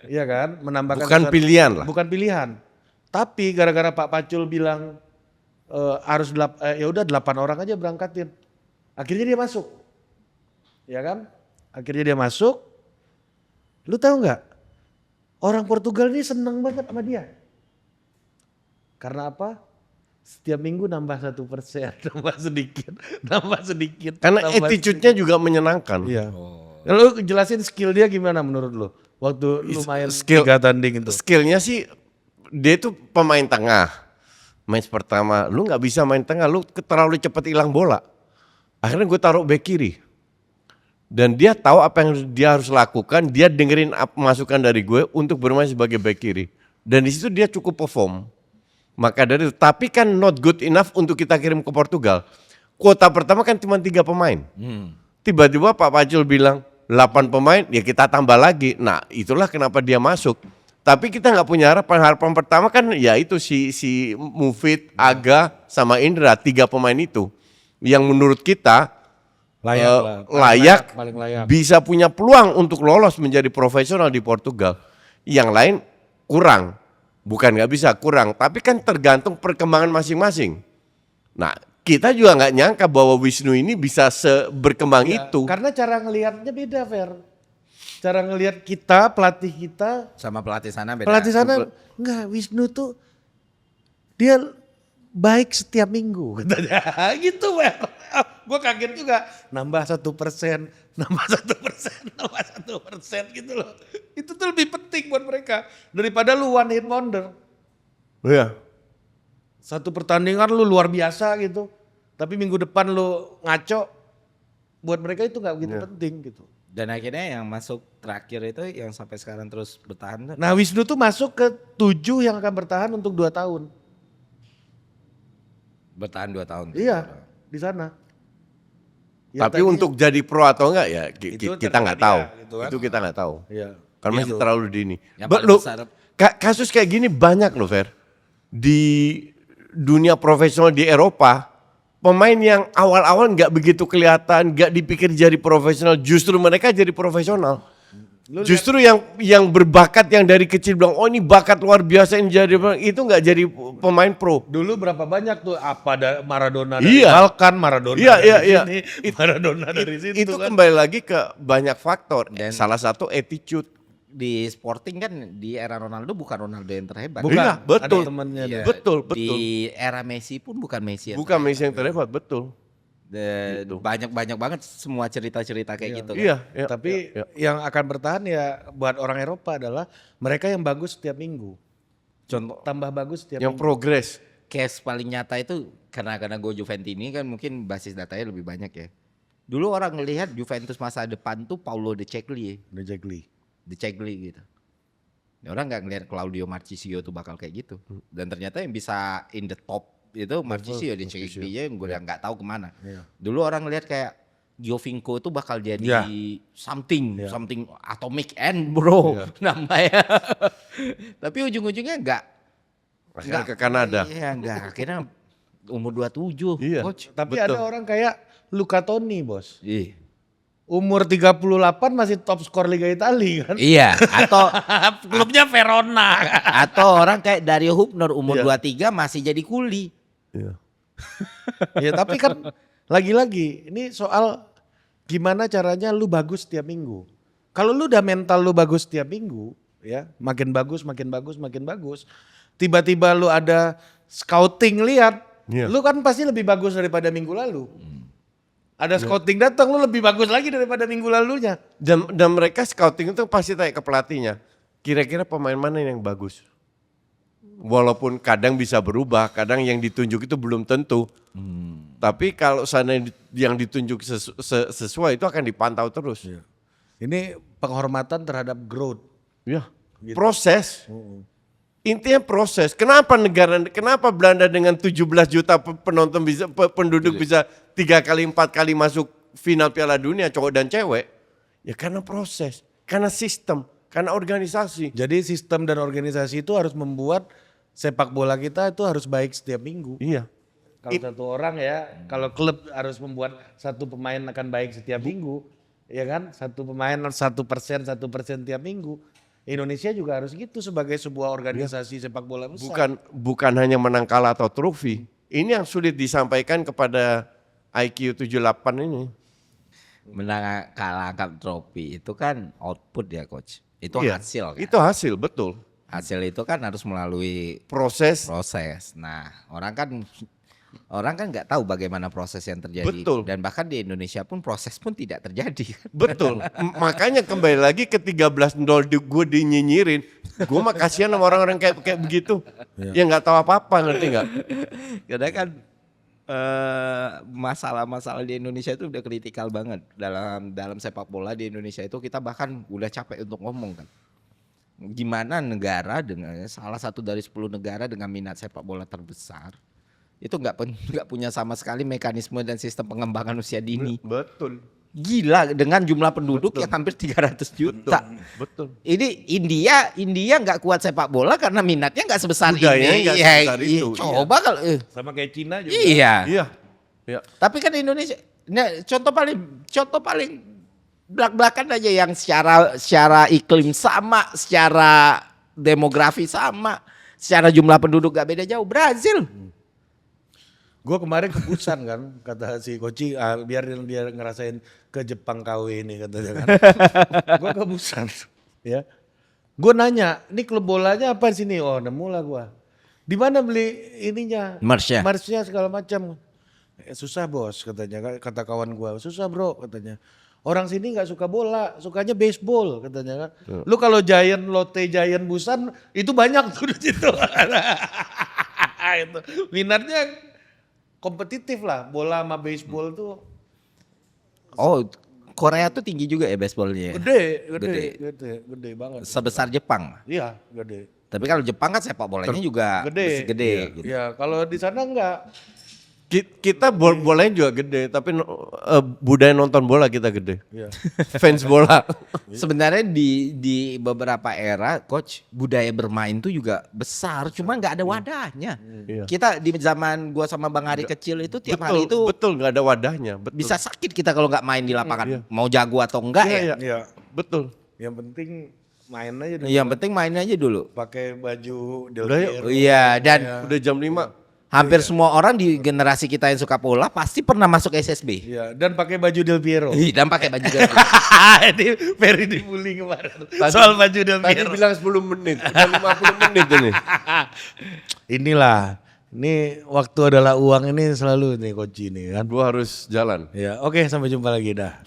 Iya kan? Menambahkan Bukan pilihan lah. Bukan pilihan. Tapi gara-gara Pak Pacul bilang ya udah 8 orang aja berangkatin. Akhirnya dia masuk. Ya kan? Akhirnya dia masuk. Lu tahu nggak? Orang Portugal ini seneng banget sama dia. Karena apa? Setiap minggu nambah 1%, nambah sedikit. Karena nambah attitude-nya juga menyenangkan. Iya. Lu jelasin skill dia gimana menurut lu? Waktu lu main Skill- 3 tanding itu. Skillnya sih dia tuh pemain tengah. Match pertama lu nggak bisa main tengah, lu terlalu cepat hilang bola. Akhirnya gue taruh back kiri. Dan dia tahu apa yang dia harus lakukan, dia dengerin masukan dari gue untuk bermain sebagai back kiri. Dan di situ dia cukup perform. Maka dari itu, tapi kan not good enough untuk kita kirim ke Portugal. Kuota pertama kan cuma 3 pemain. Tiba-tiba Pak Pacul bilang 8 pemain, ya kita tambah lagi. Nah itulah kenapa dia masuk. Tapi kita nggak punya harapan. Harapan pertama kan ya itu si Mufid, Aga, sama Indra, 3 pemain itu. Yang menurut kita layak, paling layak. bisa punya peluang untuk lolos menjadi profesional di Portugal. Yang lain kurang. Bukan nggak bisa, kurang. Tapi kan tergantung perkembangan masing-masing. Nah kita juga nggak nyangka bahwa Wisnu ini bisa berkembang Ya, itu. karena cara ngelihatnya beda, Fer. Cara ngelihat kita, pelatih kita, Sama pelatih sana beda. pelatih sana enggak, Wisnu tuh dia baik setiap minggu katanya. Gitu, Fer. Gue kaget juga. Nambah 1%, nambah 1%, nambah 1% gitu loh. Itu tuh lebih penting buat mereka daripada lu one hit wonder. Iya. Satu pertandingan lu luar biasa gitu, tapi minggu depan lu ngaco. Buat mereka itu nggak begitu penting gitu. Dan akhirnya yang masuk terakhir itu yang sampai sekarang terus bertahan. Nah Wisnu tuh masuk ke 7 yang akan bertahan untuk 2 tahun. Bertahan 2 tahun. Iya, di sana. Ya, Tapi tadi- untuk jadi pro atau enggak ya Itu kita nggak terserah tahu. dia, gitu kan. Itu kita nggak tahu. Iya. Karena masih Gitu. terlalu dini. Yang But paling lu, besar- kasus kayak gini banyak loh Fer. Di dunia profesional di Eropa, pemain yang awal-awal nggak begitu kelihatan, nggak dipikir jadi profesional, justru mereka jadi profesional. Justru yang berbakat yang dari kecil bilang, oh ini bakat luar biasa ini jadi itu nggak jadi pemain pro. Dulu berapa banyak tuh Maradona dari Iya. Balkan, Maradona Iya, dari iya, sini, iya. Maradona dari situ Itu kan. kembali lagi ke banyak faktor. Dan- Salah satu attitude. Di Sporting kan di era Ronaldo bukan Ronaldo yang terhebat. Bukan, Iya, betul. ada temennya Iya, dia. Betul, Di era Messi pun bukan Messi. yang Bukan terhebat. Messi yang terhebat, betul. Banyak banget semua cerita-cerita kayak gitu. Iya, Tapi yang akan bertahan ya buat orang Eropa adalah mereka yang bagus setiap minggu. Contoh Tambah bagus setiap yang minggu. progres. case paling nyata itu karena gue Juventini kan mungkin basis datanya lebih banyak ya. Dulu orang ngelihat Juventus masa depan tuh Paulo De Ceglie gitu. Orang nggak ngelihat Claudio Marchisio tuh bakal kayak gitu. Dan ternyata yang bisa in the top itu Marchisio De Ceglie yang gue nggak tahu kemana. Dulu orang ngelihat kayak Giovinco itu bakal jadi something atomic end bro namanya. Tapi ujung-ujungnya enggak Ke Kanada. Iya enggak, akhirnya umur 27. Iya. Coach. Tapi ada orang kayak Luca Toni bos. Iya. Umur 38 masih top skor Liga Italia kan. Iya, atau Klubnya Verona. atau orang kayak Dario Hubner umur 23 masih jadi kuli. Iya. Ya tapi kan lagi-lagi ini soal gimana caranya lu bagus setiap minggu. Kalau lu udah mental lu bagus setiap minggu ya, makin bagus. Tiba-tiba lu ada scouting lihat, lu kan pasti lebih bagus daripada minggu lalu. Ada scouting datang lu lebih bagus lagi daripada minggu lalunya. Dan mereka scouting itu pasti tanya ke pelatihnya, kira-kira pemain mana yang bagus? Walaupun kadang bisa berubah, kadang yang ditunjuk itu belum tentu. Tapi kalau sana yang ditunjuk sesuai itu akan dipantau terus. Ini penghormatan terhadap growth. Ya, proses. Intinya proses. Kenapa Belanda dengan 17 juta penonton penduduk bisa 3 kali 4 kali masuk final Piala Dunia cowok dan cewek? Ya karena proses, karena sistem, karena organisasi. Jadi sistem dan organisasi itu harus membuat sepak bola kita itu harus baik setiap minggu. Iya. Kalau satu orang ya, kalau klub harus membuat satu pemain akan baik setiap minggu, ya kan? Satu pemain 1% tiap minggu. Indonesia juga harus gitu sebagai sebuah organisasi sepak bola besar. Bukan hanya menang kalah atau trofi. Ini yang sulit disampaikan kepada IQ 78 ini. Menang kalah angkat trofi itu kan output ya coach. Itu hasil kan. Itu hasil, betul. Hasil itu kan harus melalui Proses. Nah, orang kan nggak tahu bagaimana proses yang terjadi. Betul. Dan bahkan di Indonesia pun proses pun tidak terjadi. Betul. Makanya kembali lagi ke 13-0 gue dinyinyirin. Gue mah kasihan sama orang-orang kayak begitu. Yang nggak tahu apa-apa, ngerti nggak? Karena kan masalah-masalah di Indonesia itu udah kritikal banget. Dalam sepak bola di Indonesia itu kita bahkan udah capek untuk ngomong kan. Gimana negara dengan salah satu dari 10 negara dengan minat sepak bola terbesar itu nggak punya sama sekali mekanisme dan sistem pengembangan usia dini. Betul. Gila dengan jumlah penduduk yang hampir 300 juta. Betul. Ini India nggak kuat sepak bola karena minatnya nggak sebesar Budayanya ini. nggak sebesar itu. Coba kalau Sama kayak Cina juga. iya. Iya. Tapi kan Indonesia, nah, contoh paling belak-belakan aja yang secara iklim sama, secara demografi sama, secara jumlah penduduk gak beda jauh. Brazil. Gue kemarin ke Busan kan, kata si Koci, biar dia ngerasain ke Jepang KW ini katanya kan. Gue ke Busan, ya. Gue nanya, ini klub bolanya apa sini? Oh nemu lah gue. Di mana beli ininya? Merch-nya segala macam. Susah bos katanya, kata kawan gue. Susah bro katanya. Orang sini nggak suka bola, sukanya baseball katanya kan. Lu kalau Lotte Giant Busan itu banyak tuh di situ. Itu minatnya kompetitif lah, bola sama baseball tuh. Oh, Korea tuh tinggi juga ya baseballnya. Gede banget. Sebesar Jepang. Iya, gede. Tapi kalau Jepang kan sepak bolanya juga gede. Iya, Gitu. iya, kalau di sana enggak. Kita bolanya juga gede, tapi budaya nonton bola kita gede. Iya. Fans bola. Sebenarnya di beberapa era coach budaya bermain tuh juga besar, cuma nggak ada wadahnya. Iya. Kita di zaman gua sama Bang Ari kecil itu tiap hari itu betul nggak ada wadahnya. Betul. bisa sakit kita kalau nggak main di lapangan. Iya. Mau jago atau enggak ya. Iya. Betul. Yang penting main aja dulu. Yang penting main aja dulu. Pakai baju Del Udah yuk. Piero. Iya, dan Udah jam 5. hampir semua orang di generasi kita yang suka bola pasti pernah masuk SSB. Iya, dan pakai baju Del Piero. Dan pakai baju dari Ini Ferry dibully kemarin. Soal baju Del Tadi Piero. bilang 10 menit, udah 50 menit ini. Inilah Ini waktu adalah uang ini selalu nih Coach ini kan. Gua harus jalan. Ya, oke, sampai jumpa lagi dah.